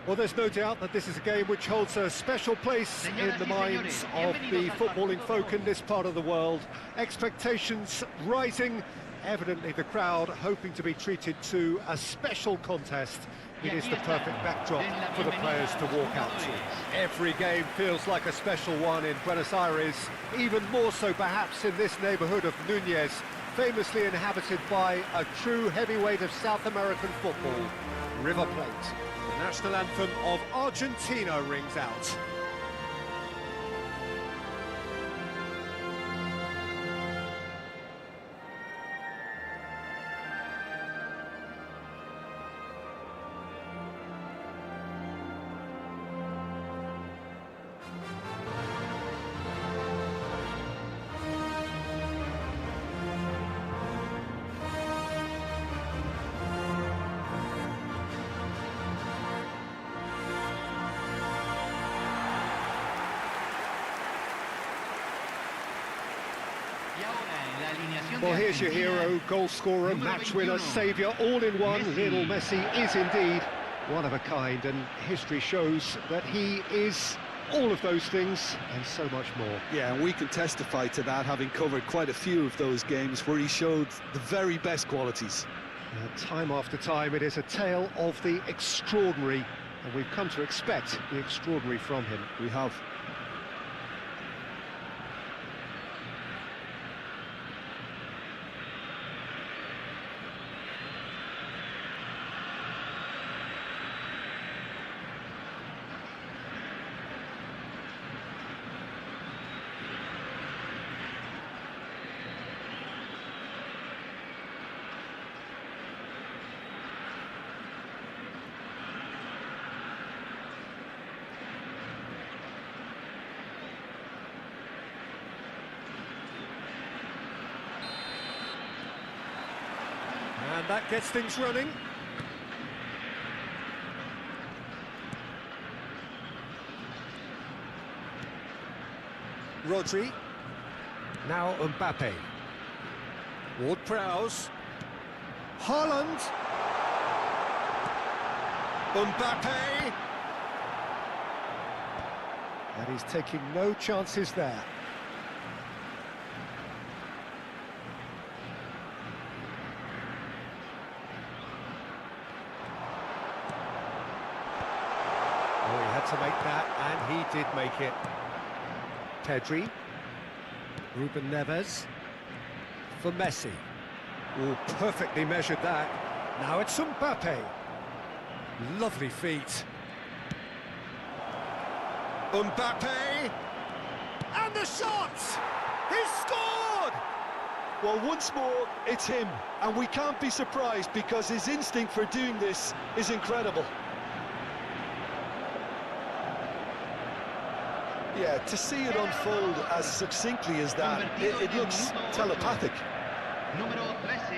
Well, there's no doubt that this is a game which holds a special place in the minds of the footballing folk in this part of the world. Expectations rising, evidently the crowd hoping to be treated to a special contest. It is the perfect backdrop for the players to walk out to. Every game feels like a special one in Buenos Aires, even more so perhaps in this neighbourhood of Núñez, famously inhabited by a true heavyweight of South American football, River Plate. The national anthem of Argentina rings out. Well, here's your hero, goal scorer, match winner, saviour, all in one. Lionel Messi is indeed one of a kind, and history shows that he is all of those things and so much more. Yeah, and we can testify to that, having covered quite a few of those games where he showed the very best qualities. Time after time, it is a tale of the extraordinary, and we've come to expect the extraordinary from him. We have. that gets things running. Rodri. Now Mbappe. Ward-Prowse. Haaland. Mbappe. And he's taking no chances there. Oh, he had to make that, and he did make it. Pedri. Ruben Neves. For Messi. Oh, perfectly measured that. Now it's Mbappe. Lovely feet. Mbappe! And the shot! He's scored! Well, once more, it's him, and we can't be surprised because his instinct for doing this is incredible. Yeah, to see it unfold as succinctly as that, it looks telepathic. Número 13.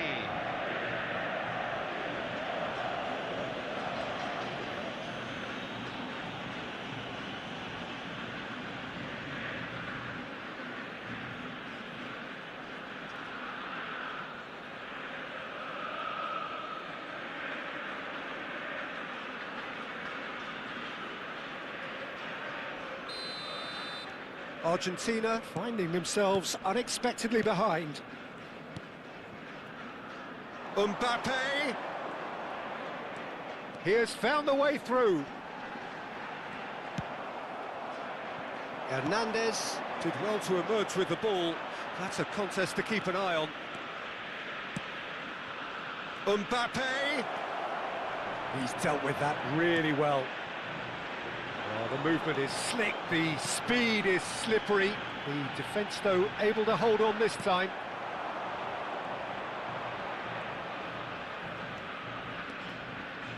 Argentina finding themselves unexpectedly behind. Mbappe! He has found the way through. Hernandez did well to emerge with the ball. That's a contest to keep an eye on. Mbappe! He's dealt with that really well. Oh, the movement is slick, the speed is slippery. The defence, though, able to hold on this time.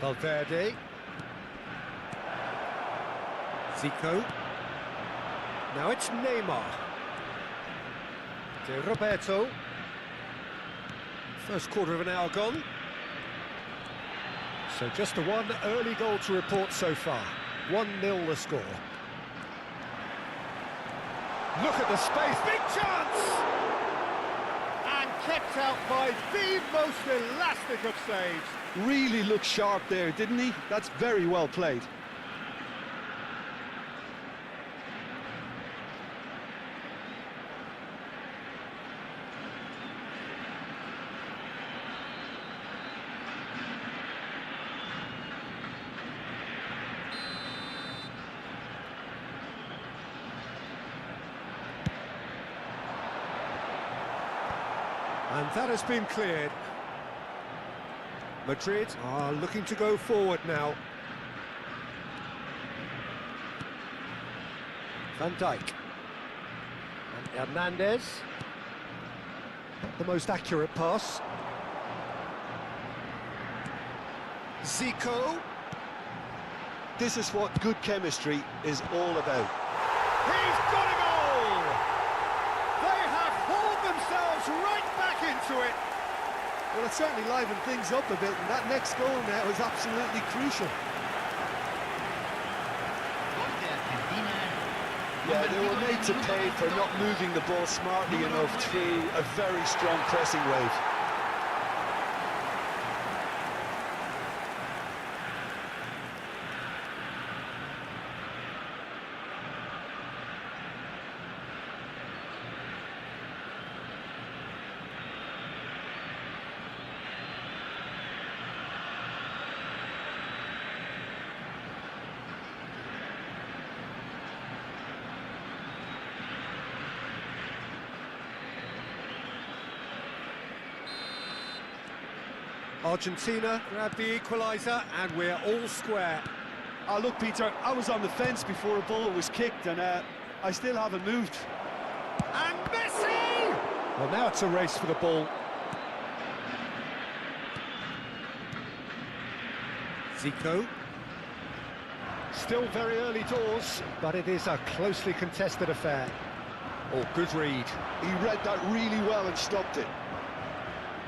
Valverde. Zico. Now it's Neymar. De Roberto. First quarter of an hour gone. So just the one early goal to report so far. 1-0 the score. Look at the space, big chance! And kept out by the most elastic of saves. Really looked sharp there, didn't he? That's very well played. And that has been cleared. Madrid are looking to go forward now. Van Dijk. And Hernandez. Not the most accurate pass. Zico. This is what good chemistry is all about. He's got a goal! They have hauled themselves right back into it. Well, it certainly livened things up a bit, and that next goal now is absolutely crucial. Yeah, they were made to pay for not moving the ball smartly enough through a very strong pressing wave. Argentina grab the equaliser and we're all square. Oh, look, Peter, I was on the fence before a ball was kicked, and I still haven't moved. And Messi! Well, now it's a race for the ball. Zico. Still very early doors, but it is a closely contested affair. Oh, good read. He read that really well and stopped it.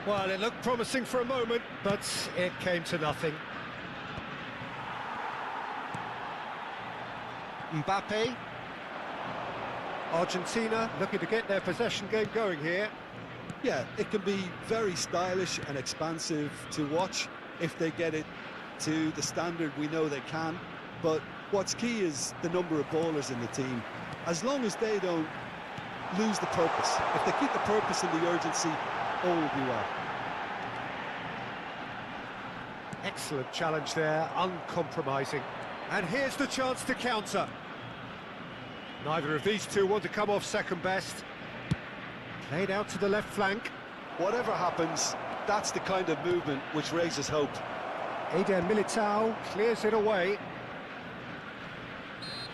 Well, it looked promising for a moment, but it came to nothing. Mbappe. Argentina looking to get their possession game going here. Yeah, it can be very stylish and expansive to watch if they get it to the standard we know they can. But what's key is the number of ballers in the team. As long as they don't lose the purpose, if they keep the purpose and the urgency, all will be well. Excellent challenge there, uncompromising. And here's the chance to counter. Neither of these two want to come off second best. Played out to the left flank. Whatever happens, that's the kind of movement which raises hope. Eder Militao clears it away.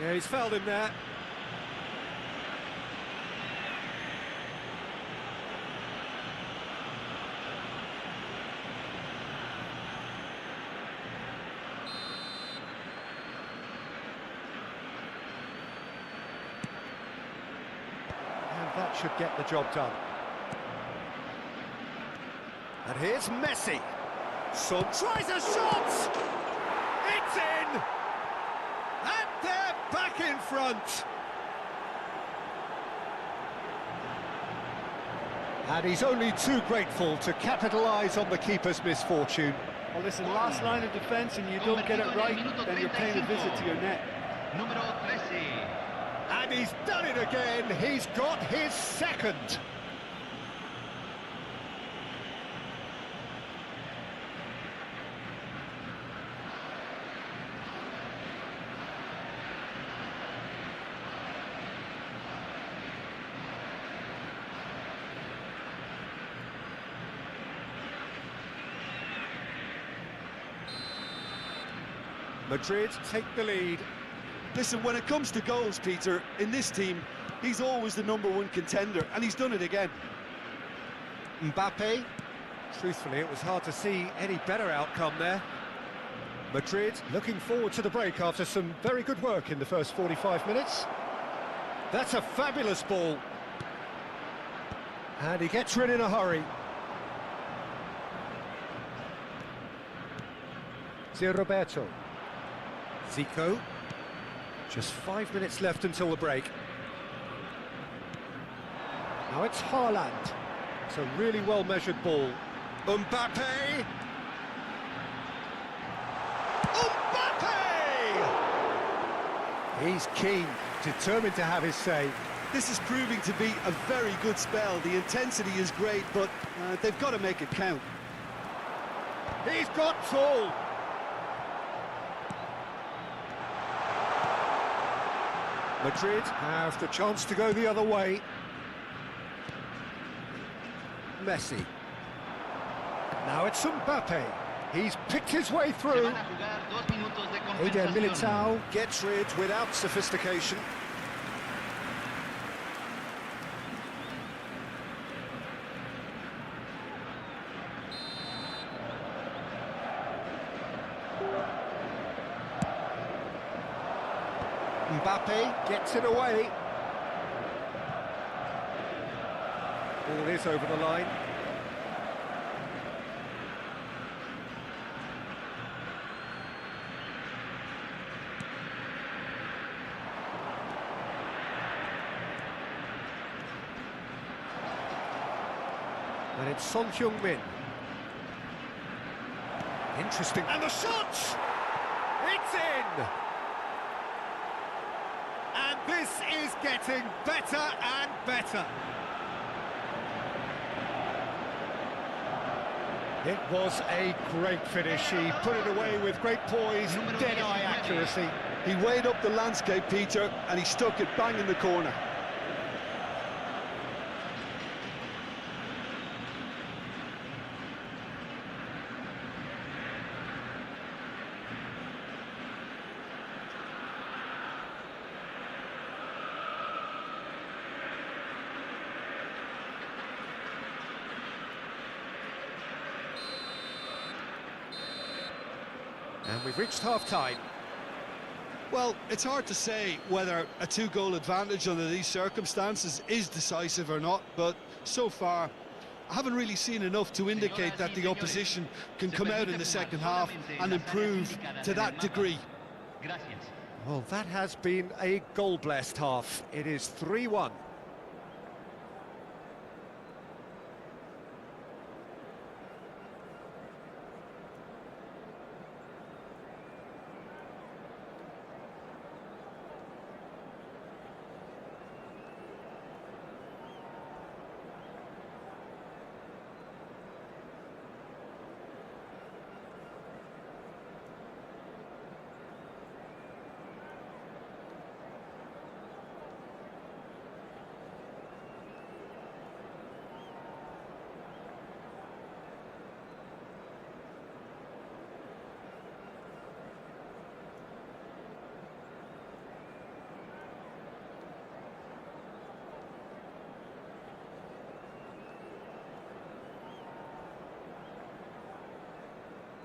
Yeah, he's fouled him there. That should get the job done. And here's Messi. Son tries a shot! It's in! And they're back in front! And he's only too grateful to capitalise on the keeper's misfortune. Well, listen, last line of defence and you don't get it right, then you're paying a visit to your net. And he's done it again, he's got his second. Madrid take the lead. Listen, when it comes to goals, Peter, in this team, he's always the #1 contender, and he's done it again. Mbappe. Truthfully, it was hard to see any better outcome there. Madrid looking forward to the break after some very good work in the first 45 minutes. That's a fabulous ball. And he gets rid in a hurry. Zé Roberto. Zico. Just 5 minutes left until the break. Now it's Haaland. It's a really well-measured ball. Mbappe! Mbappe! He's keen, determined to have his say. This is proving to be a very good spell. The intensity is great, but they've got to make it count. He's got tall. Madrid have the chance to go the other way. Messi. Now it's Mbappe. He's picked his way through. Eder Militao gets rid without sophistication. Mbappe gets it away. Ball is over the line. And it's Son Heung-min. Interesting. And the shot! It's in! And this is getting better and better. It was a great finish. He put it away with great poise, dead-eye accuracy. He weighed up the landscape, Peter, and he stuck it bang in the corner. And we've reached half-time. Well, it's hard to say whether a 2-goal advantage under these circumstances is decisive or not, but so far, I haven't really seen enough to indicate that the opposition can come out in the second half and improve to that degree. Well, that has been a goal-blessed half. It is 3-1.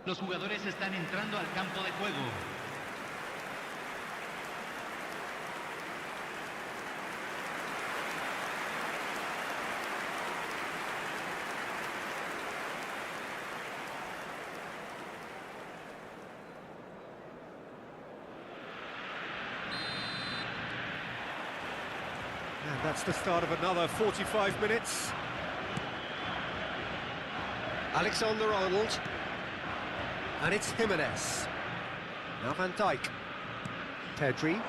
Los jugadores están entrando al campo de juego. And that's the start of another 45 minutes. Alexander-Arnold. And it's Jimenez. Now Van Dijk. Pedri.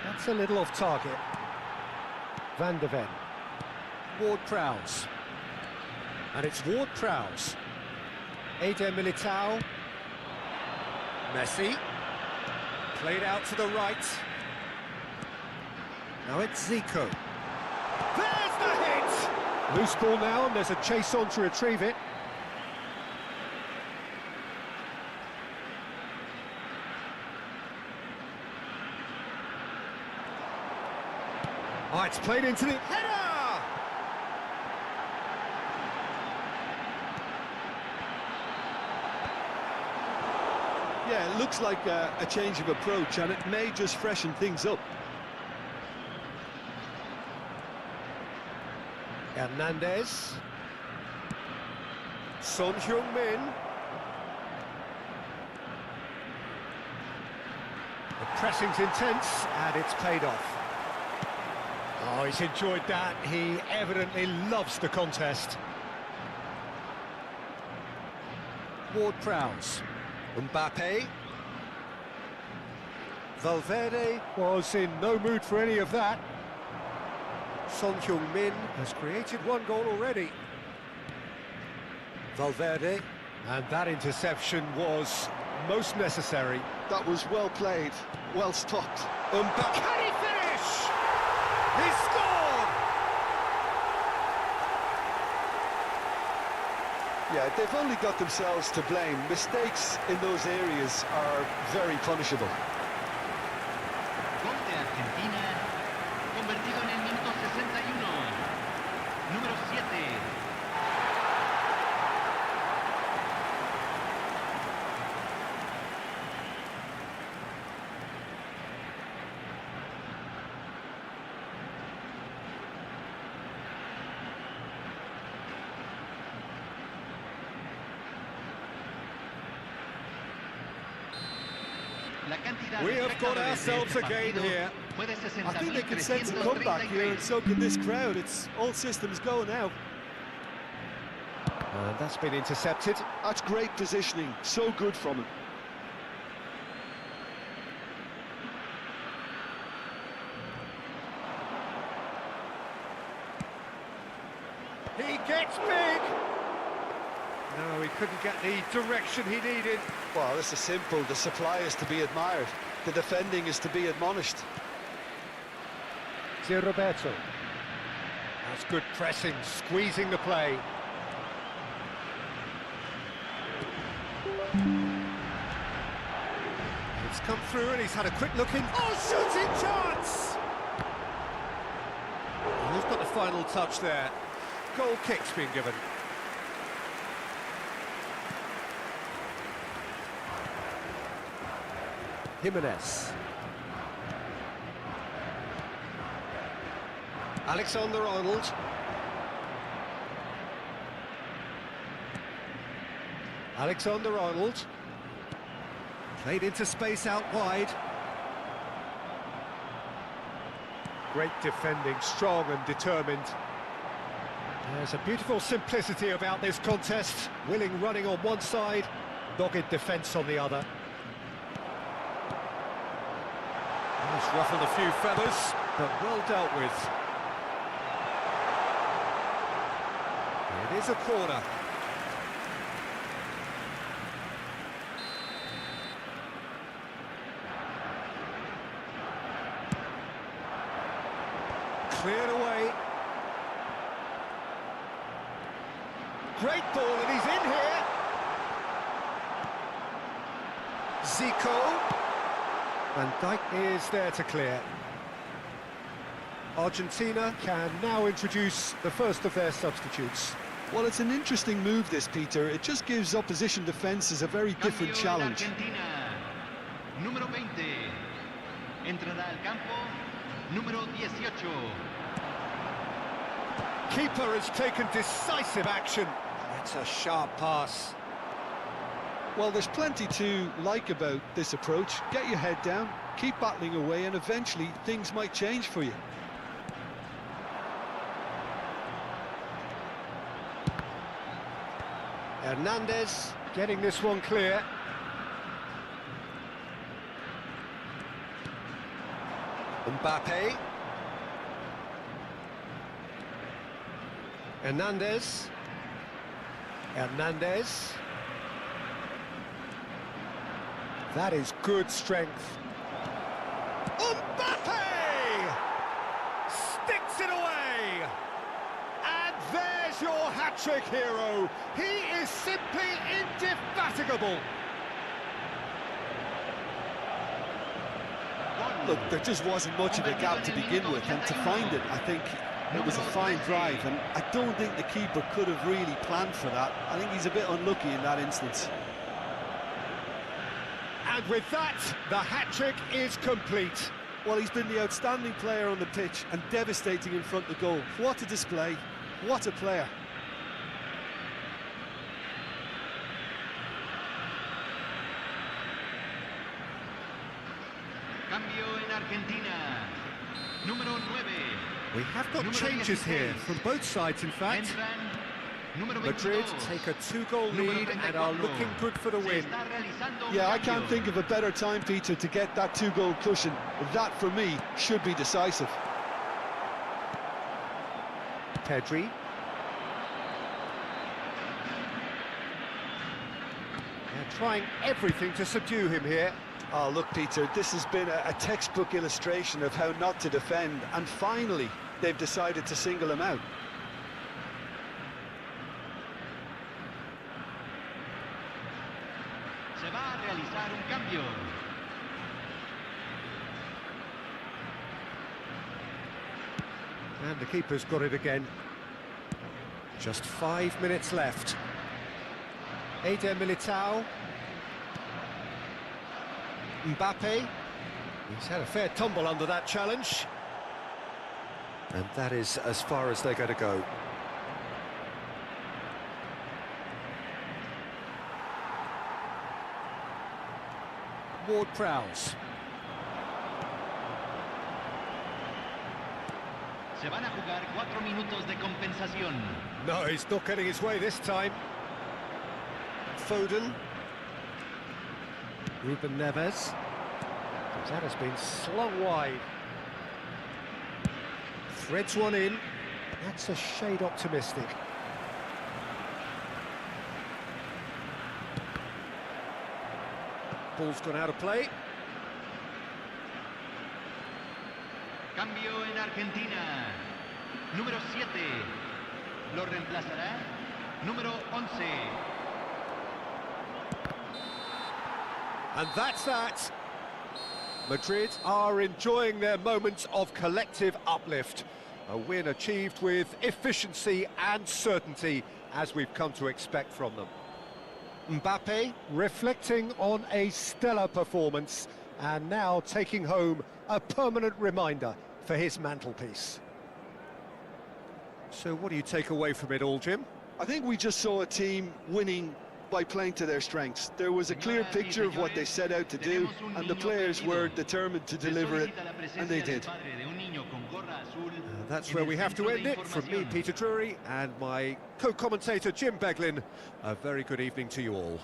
That's a little off target. Van de Ven. Ward-Prowse. And it's Ward-Prowse. Eder Militao. Messi. Played out to the right. Now it's Zico. There's the hit! Loose ball now, and there's a chase on to retrieve it. Oh, it's played into the header! Yeah, it looks like a change of approach, and it may just freshen things up. Hernandez. Son Heung-min. The pressing's intense, and it's paid off. Oh, he's enjoyed that. He evidently loves the contest. Ward-Prowse. Mbappe. Valverde was in no mood for any of that. Son Heung-min has created one goal already. Valverde, and that interception was most necessary. That was well played, well stopped. Mbappe, can he finish? He scored! Yeah, they've only got themselves to blame. Mistakes in those areas are very punishable. Gol de Argentina, convertido en el minuto 61. Número 7. We have got ourselves a game here. I think they can sense a comeback here, and so can this crowd. It's all systems go now. And that's been intercepted. That's great positioning, so good from him. He gets big! No, he couldn't get the direction he needed. Well, this is simple. The supply is to be admired. The defending is to be admonished. Zé Roberto. That's good pressing, squeezing the play. It's come through and he's had a quick look in. Oh, shooting chance! Oh, who's got the final touch there? Goal kick's been given. Jimenez. Alexander-Arnold. Alexander-Arnold. Played into space out wide. Great defending, strong and determined. There's a beautiful simplicity about this contest. Willing running on one side, dogged defence on the other. He's ruffled a few feathers, but well dealt with. It is a corner. Cleared away. Great ball, and he's in here. Zico. Van Dijk is there to clear. Argentina can now introduce the first of their substitutes. Well, it's an interesting move, this, Peter. It just gives opposition defences a very different challenge. Argentina, número 20. Entrará al campo, número 18. Keeper has taken decisive action. That's a sharp pass. Well, there's plenty to like about this approach. Get your head down, keep battling away, and eventually things might change for you. Hernandez getting this one clear. Mbappe. Hernandez. Hernandez. That is good strength. Mbappe! Sticks it away! And there's your hat-trick hero. He is simply indefatigable. Look, there just wasn't much of a gap to begin with, and to find it, I think it was a fine drive, and I don't think the keeper could have really planned for that. I think he's a bit unlucky in that instance. And with that, the hat-trick is complete. Well, he's been the outstanding player on the pitch and devastating in front of goal. What a display, what a player. Cambio en Argentina, número 9. We have got changes here from both sides, in fact. Entran, número Madrid 22. take a 2-goal lead and are looking good for the Se win. está realizando un Yeah, I cambio. can't think of a better time, Peter, to get that 2-goal cushion. That, for me, should be decisive. Pedri. They're trying everything to subdue him here. Oh, look, Peter, this has been a textbook illustration of how not to defend, and finally they've decided to single him out. Se va a realizar un cambio. And the keeper's got it again. Just 5 minutes left. Eder Militao. Mbappe. He's had a fair tumble under that challenge. And that is as far as they're going to go. Ward-Prowse. Se van a jugar 4 minutos de compensación. No, he's not getting his way this time. Foden. Ruben Neves. That has been slung wide. Threads one in. That's a shade optimistic. Ball's gone out of play. Cambio en Argentina. Número 7. Lo reemplazará. Número 11. And that's that. Madrid are enjoying their moments of collective uplift. A win achieved with efficiency and certainty, as we've come to expect from them. Mbappe reflecting on a stellar performance and now taking home a permanent reminder for his mantelpiece. So what do you take away from it all, Jim? I think we just saw a team winning by playing to their strengths. There was a clear picture of what they set out to do, and the players were determined to deliver it, and they did. That's where we have to end it. From me, Peter Drury, and my co-commentator, Jim Beglin, a very good evening to you all.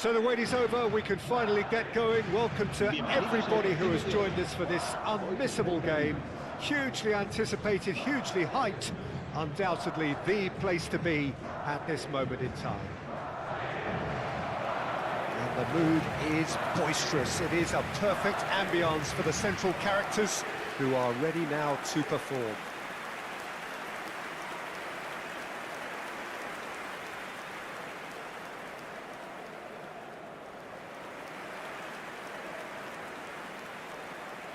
So the wait is over, we can finally get going. Welcome to everybody who has joined us for this unmissable game. Hugely anticipated, hugely hyped, undoubtedly the place to be at this moment in time. And the mood is boisterous. It is a perfect ambience for the central characters who are ready now to perform.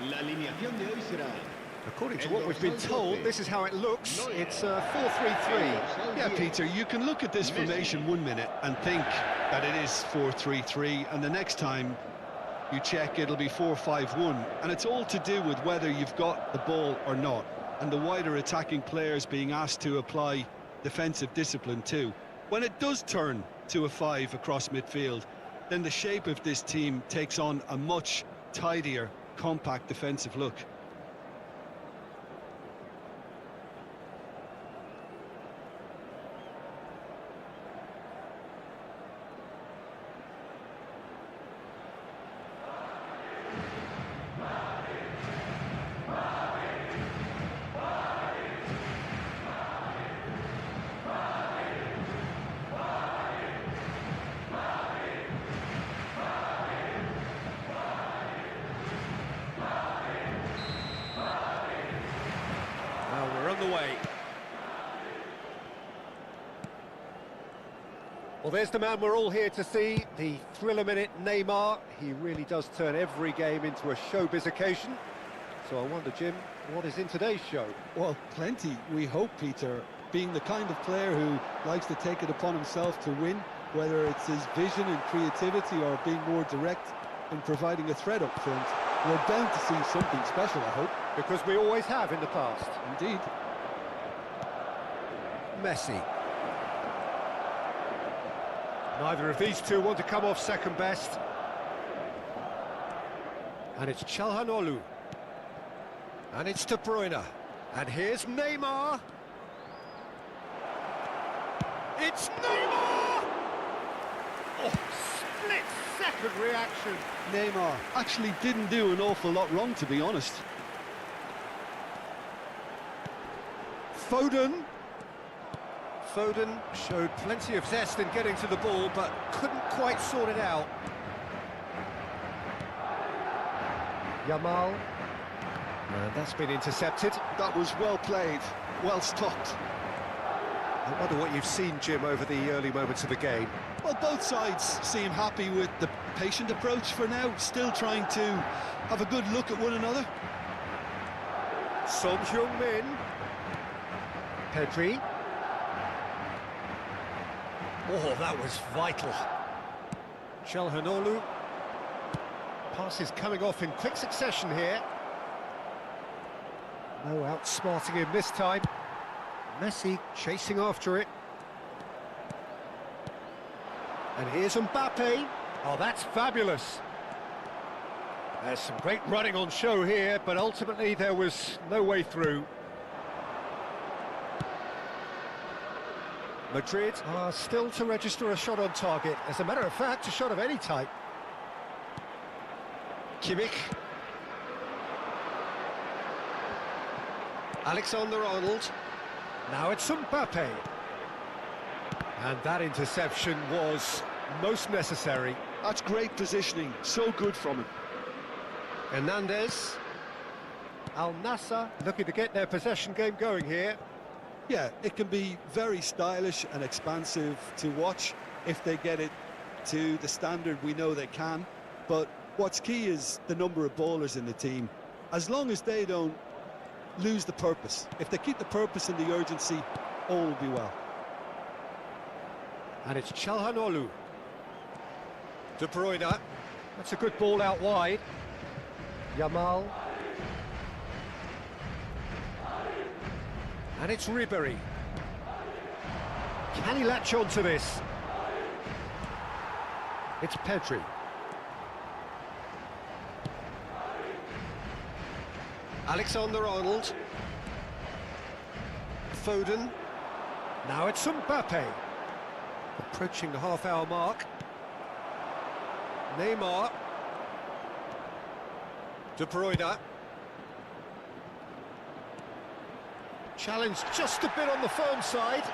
La alineación de hoy será... According to what we've been told, this is how it looks. It's a 4-3-3. Yeah, Peter, you can look at this formation 1 minute and think that it is 4-3-3, and the next time you check, it'll be 4-5-1, and it's all to do with whether you've got the ball or not, and the wider attacking players being asked to apply defensive discipline too. When it does turn to a 5 across midfield, then the shape of this team takes on a much tidier, compact defensive look. Well, there's the man we're all here to see, the thriller-minute Neymar. He really does turn every game into a showbiz occasion. So I wonder, Jim, what is in today's show? Well, plenty, we hope, Peter. Being the kind of player who likes to take it upon himself to win, whether it's his vision and creativity or being more direct in providing a threat up front, we're bound to see something special, I hope. Because we always have in the past. Indeed. Messi. Neither of these two want to come off second best. And it's Çalhanoğlu. And it's De Bruyne. And here's Neymar. It's Neymar! Oh, split-second reaction. Neymar actually didn't do an awful lot wrong, to be honest. Foden. Foden showed plenty of zest in getting to the ball, but couldn't quite sort it out. Yamal. And that's been intercepted. That was well played, well stopped. I wonder what you've seen, Jim, over the early moments of the game. Well, both sides seem happy with the patient approach for now, still trying to have a good look at one another. Son Heung-min. Pedri. Oh, that was vital. Çalhanoğlu. Passes coming off in quick succession here. No outsmarting him this time. Messi chasing after it. And here's Mbappe. Oh, that's fabulous. There's some great running on show here, but ultimately there was no way through. Madrid are still to register a shot on target. As a matter of fact, a shot of any type. Kimmich. Alexander-Arnold. Now it's Mbappe. And that interception was most necessary. That's great positioning, so good from him. Hernandez. Al Nassr looking to get their possession game going here. Yeah, it can be very stylish and expansive to watch if they get it to the standard we know they can. But what's key is the number of ballers in the team. As long as they don't lose the purpose, if they keep the purpose and the urgency, all will be well. And it's Çalhanoğlu. De Bruyne. That's a good ball out wide. Yamal. And it's Ribery. Can he latch on to this? It's Pedri. Alexander-Arnold. Foden. Now it's Mbappe. Approaching the half-hour mark. Neymar. De Bruyne. Challenge just a bit on the firm side.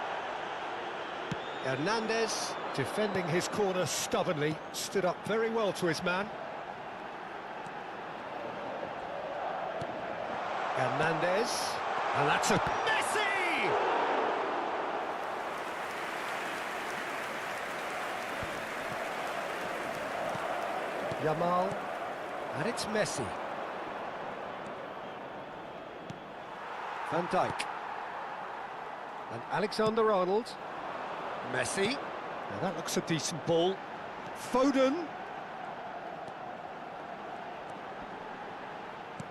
Hernandez defending his corner stubbornly, stood up very well to his man. Hernandez, and that's a Messi! Yamal, and it's Messi. Van Dijk. And Alexander-Arnold. Messi. Now that looks a decent ball. Foden.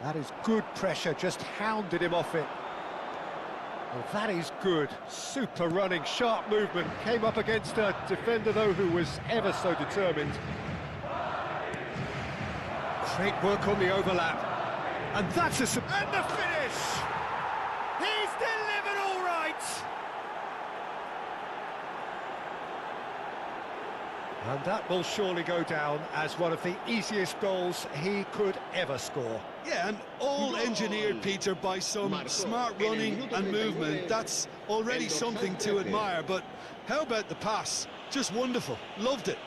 That is good pressure, just hounded him off it. Well, that is good. Super running, sharp movement. Came up against a defender, though, who was ever so determined. Great work on the overlap. And that's a... And the finish! He's delivered all right! And that will surely go down as one of the easiest goals he could ever score. Yeah, and all engineered, Peter, by some smart running and movement. That's already something to admire, but how about the pass? Just wonderful. Loved it.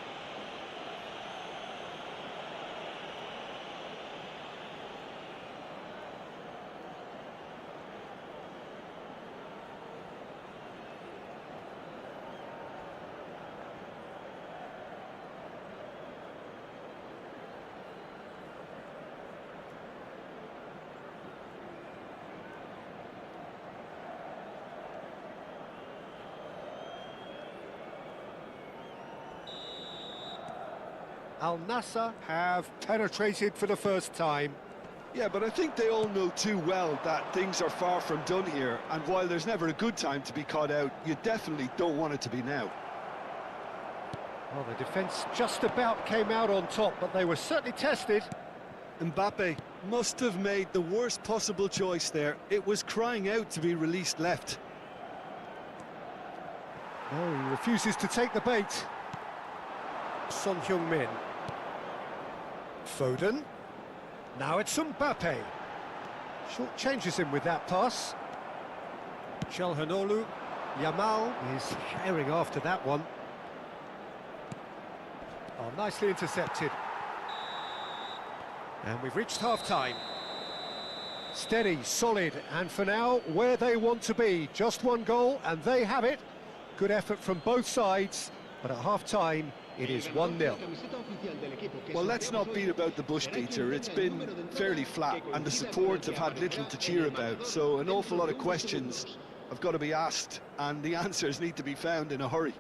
Al Nassr have penetrated for the first time. Yeah, but I think they all know too well that things are far from done here, and while there's never a good time to be caught out, you definitely don't want it to be now. Well, the defence just about came out on top, but they were certainly tested. Mbappe must have made the worst possible choice there. It was crying out to be released left. No, he refuses to take the bait. Son Heung-min. Foden. Now it's Mbappe. Short changes him with that pass. Çalhanoğlu. Yamal is sharing after that one. Oh, nicely intercepted. And we've reached half-time. Steady, solid, and for now, where they want to be. Just one goal, and they have it. Good effort from both sides, but at half-time, it is 1-0. Well, let's not beat about the bush, Peter. It's been fairly flat, and the support have had little to cheer about, so an awful lot of questions have got to be asked, and the answers need to be found in a hurry.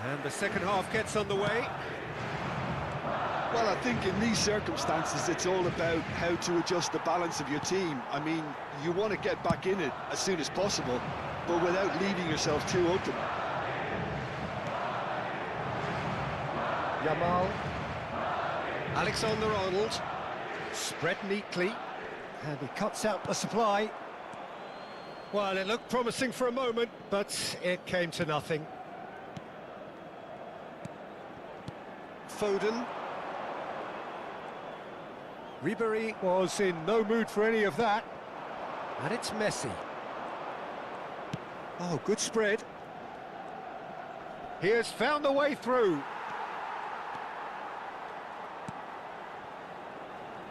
And the second half gets underway. Well, I think in these circumstances, it's all about how to adjust the balance of your team. I mean, you want to get back in it as soon as possible, but without leaving yourself too open. Yamal. Alexander-Arnold. Spread neatly. And he cuts out the supply. Well, it looked promising for a moment, but it came to nothing. Foden. Ribery was in no mood for any of that. And it's Messi. Oh, good spread. He has found the way through.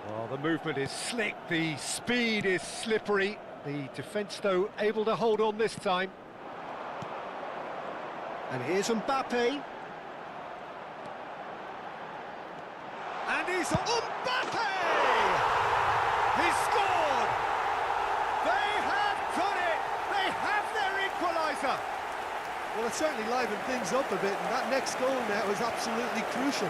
Well, the movement is slick, the speed is slippery. The defence, though, able to hold on this time. And here's Mbappe. And he's Mbappe! He's scored! They have done it! They have their equaliser! Well, it certainly livened things up a bit, and that next goal now is absolutely crucial.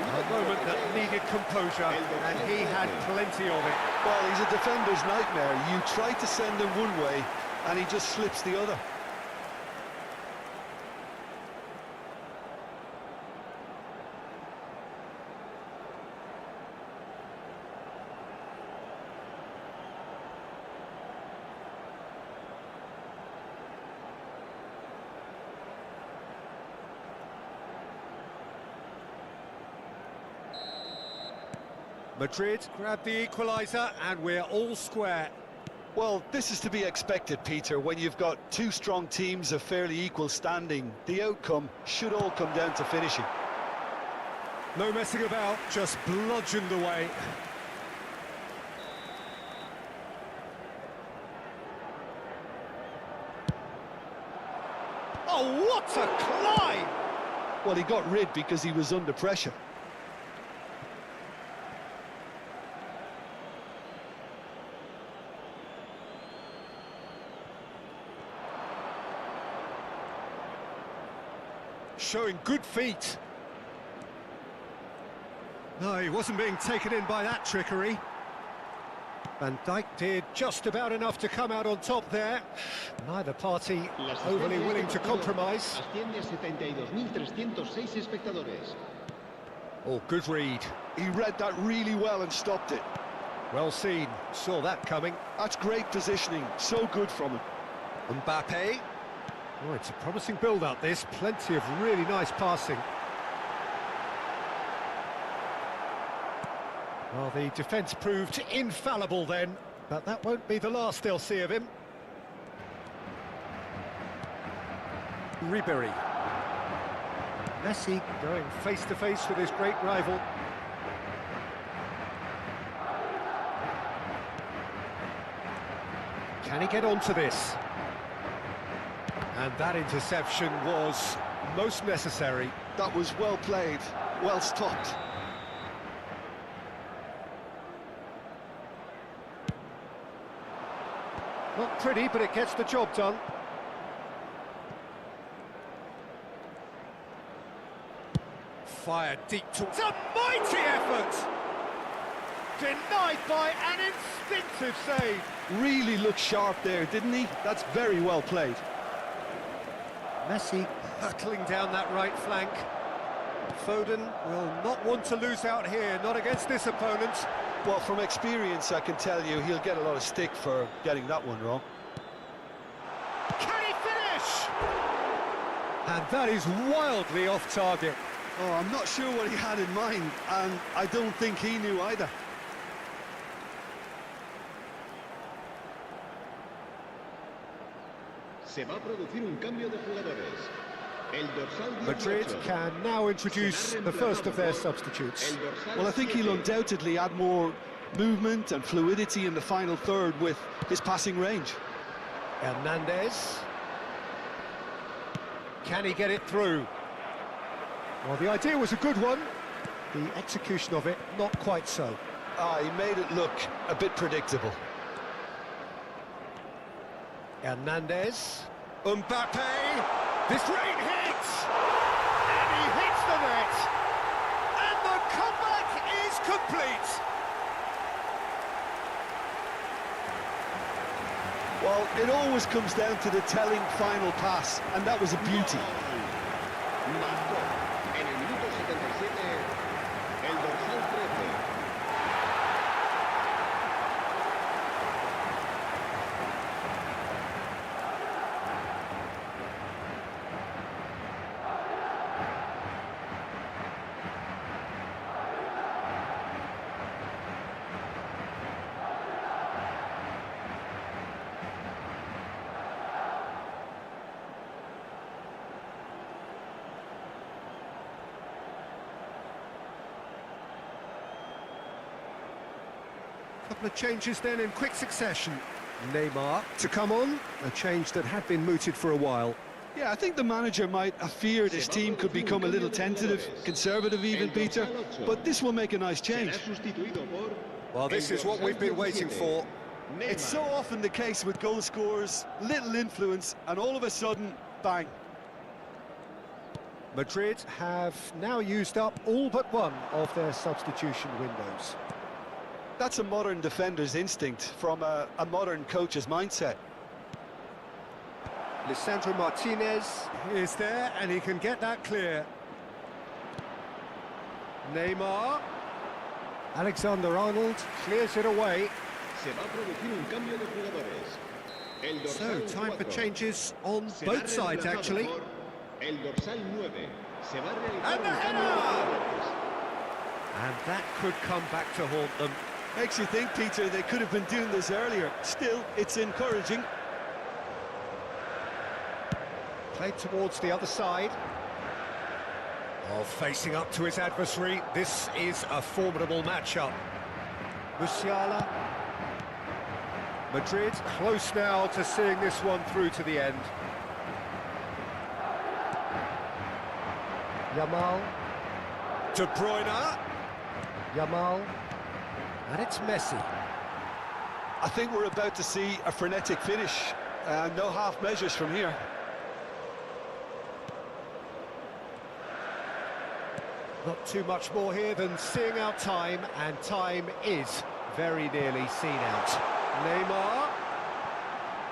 A moment that needed composure, and he had plenty of it. Well, he's a defender's nightmare. You try to send him one way, and he just slips the other. Madrid grabbed the equaliser, and we're all square. Well, this is to be expected, Peter, when you've got two strong teams of fairly equal standing. The outcome should all come down to finishing. No messing about, just bludgeoned away. Oh, what a climb! Well, he got rid because he was under pressure. Showing good feet. No, he wasn't being taken in by that trickery. Van Dijk did just about enough to come out on top there. Neither party overly willing to compromise. Asciende a 72.306 espectadores. Oh, good read. He read that really well and stopped it. Well seen, saw that coming. That's great positioning, so good from him. Mbappe. Oh, it's a promising build-up, this. Plenty of really nice passing. Well, the defence proved infallible then, but that won't be the last they'll see of him. Ribéry. Messi going face-to-face with his great rival. Can he get onto this? And that interception was most necessary. That was well played, well stopped. Not pretty, but it gets the job done. Fired deep to... It's a mighty effort! Denied by an instinctive save. Really looked sharp there, didn't he? That's very well played. Messi hurtling down that right flank. Foden will not want to lose out here, not against this opponent. Well, from experience, I can tell you he'll get a lot of stick for getting that one wrong. Can he finish? And that is wildly off target. Oh, I'm not sure what he had in mind, and I don't think he knew either. Se va a producir un cambio de jugadores. El dorsal 18 Madrid can now introduce the first of their substitutes. Well, I think he'll undoubtedly add more movement and fluidity in the final third with his passing range. Hernandez. Can he get it through? Well, the idea was a good one. The execution of it, not quite so. He made it look a bit predictable. Hernandez. Mbappe. This rain hits! And he hits the net! And the comeback is complete! Well, it always comes down to the telling final pass, and that was a beauty. Marcó en el minuto 77 el dorsal 13. Couple of changes then in quick succession. Neymar to come on, a change that had been mooted for a while. Yeah, I think the manager might have feared his team could become a little tentative, conservative even, Peter, but this will make a nice change. Será sustituido por Well, this is what we've been waiting for. It's so often the case with goal scorers, little influence, and all of a sudden, bang. Madrid have now used up all but one of their substitution windows. That's a modern defender's instinct from a modern coach's mindset. Lisandro Martinez is there, and he can get that clear. Neymar. Alexander-Arnold clears it away. Se va a producir un cambio de jugadores. El So, dorsal time for 4 changes on será both sides, reemplazado actually. por el dorsal 9. Se va a realizar And the un cambio de header! jugadores. And that could come back to haunt them. Makes you think, Peter, they could have been doing this earlier. Still, it's encouraging. Played towards the other side. Oh, facing up to his adversary. This is a formidable matchup. Musiala. Madrid close now to seeing this one through to the end. Yamal. De Bruyne. Yamal. And it's Messi. I think we're about to see a frenetic finish. No half measures from here. Not too much more here than seeing out time, and time is very nearly seen out. Neymar.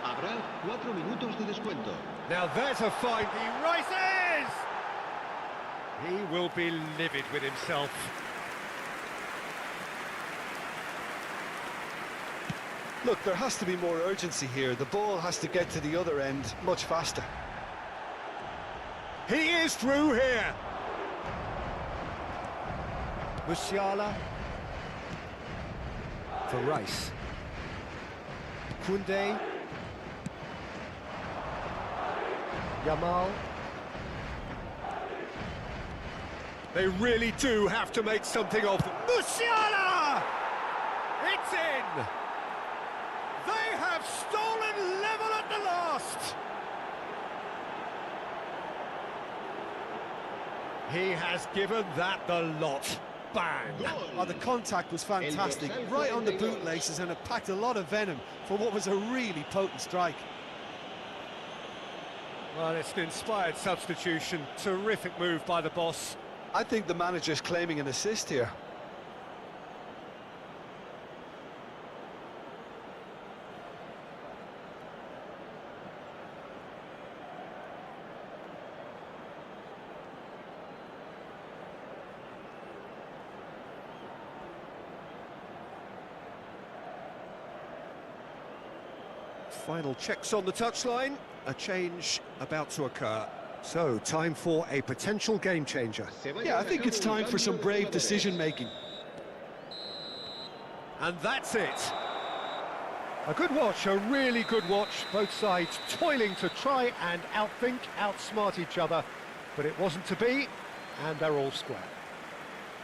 Habrá 4 minutos de descuento. Now there's a find. He races! He will be livid with himself. Look, there has to be more urgency here. The ball has to get to the other end much faster. He is through here. Musiala. For Rice. Koundé. Yamal. They really do have to make something of them. Musiala! It's in! They have stolen level at the last! He has given that the lot. Bang! Oh, the contact was fantastic, right on the bootlaces, and it packed a lot of venom for what was a really potent strike. Well, it's an inspired substitution. Terrific move by the boss. I think the manager's claiming an assist here. Final checks on the touchline. A change about to occur. So, time for a potential game changer. Yeah, I think it's time for some brave decision-making. And that's it. A good watch, a really good watch. Both sides toiling to try and outthink, outsmart each other. But it wasn't to be, and they're all square.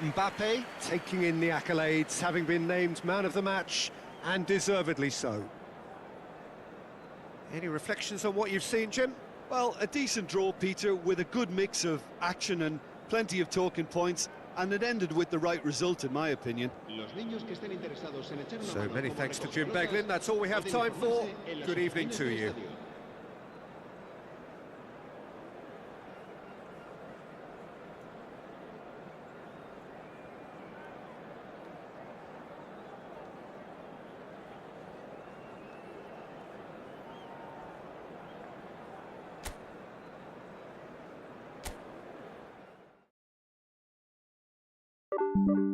Mbappe taking in the accolades, having been named man of the match, and deservedly so. Any reflections on what you've seen, Jim? Well, a decent draw, Peter, with a good mix of action and plenty of talking points, and it ended with the right result, in my opinion. So many thanks to Jim Beglin. That's all we have time for. Good evening to you. Thank you.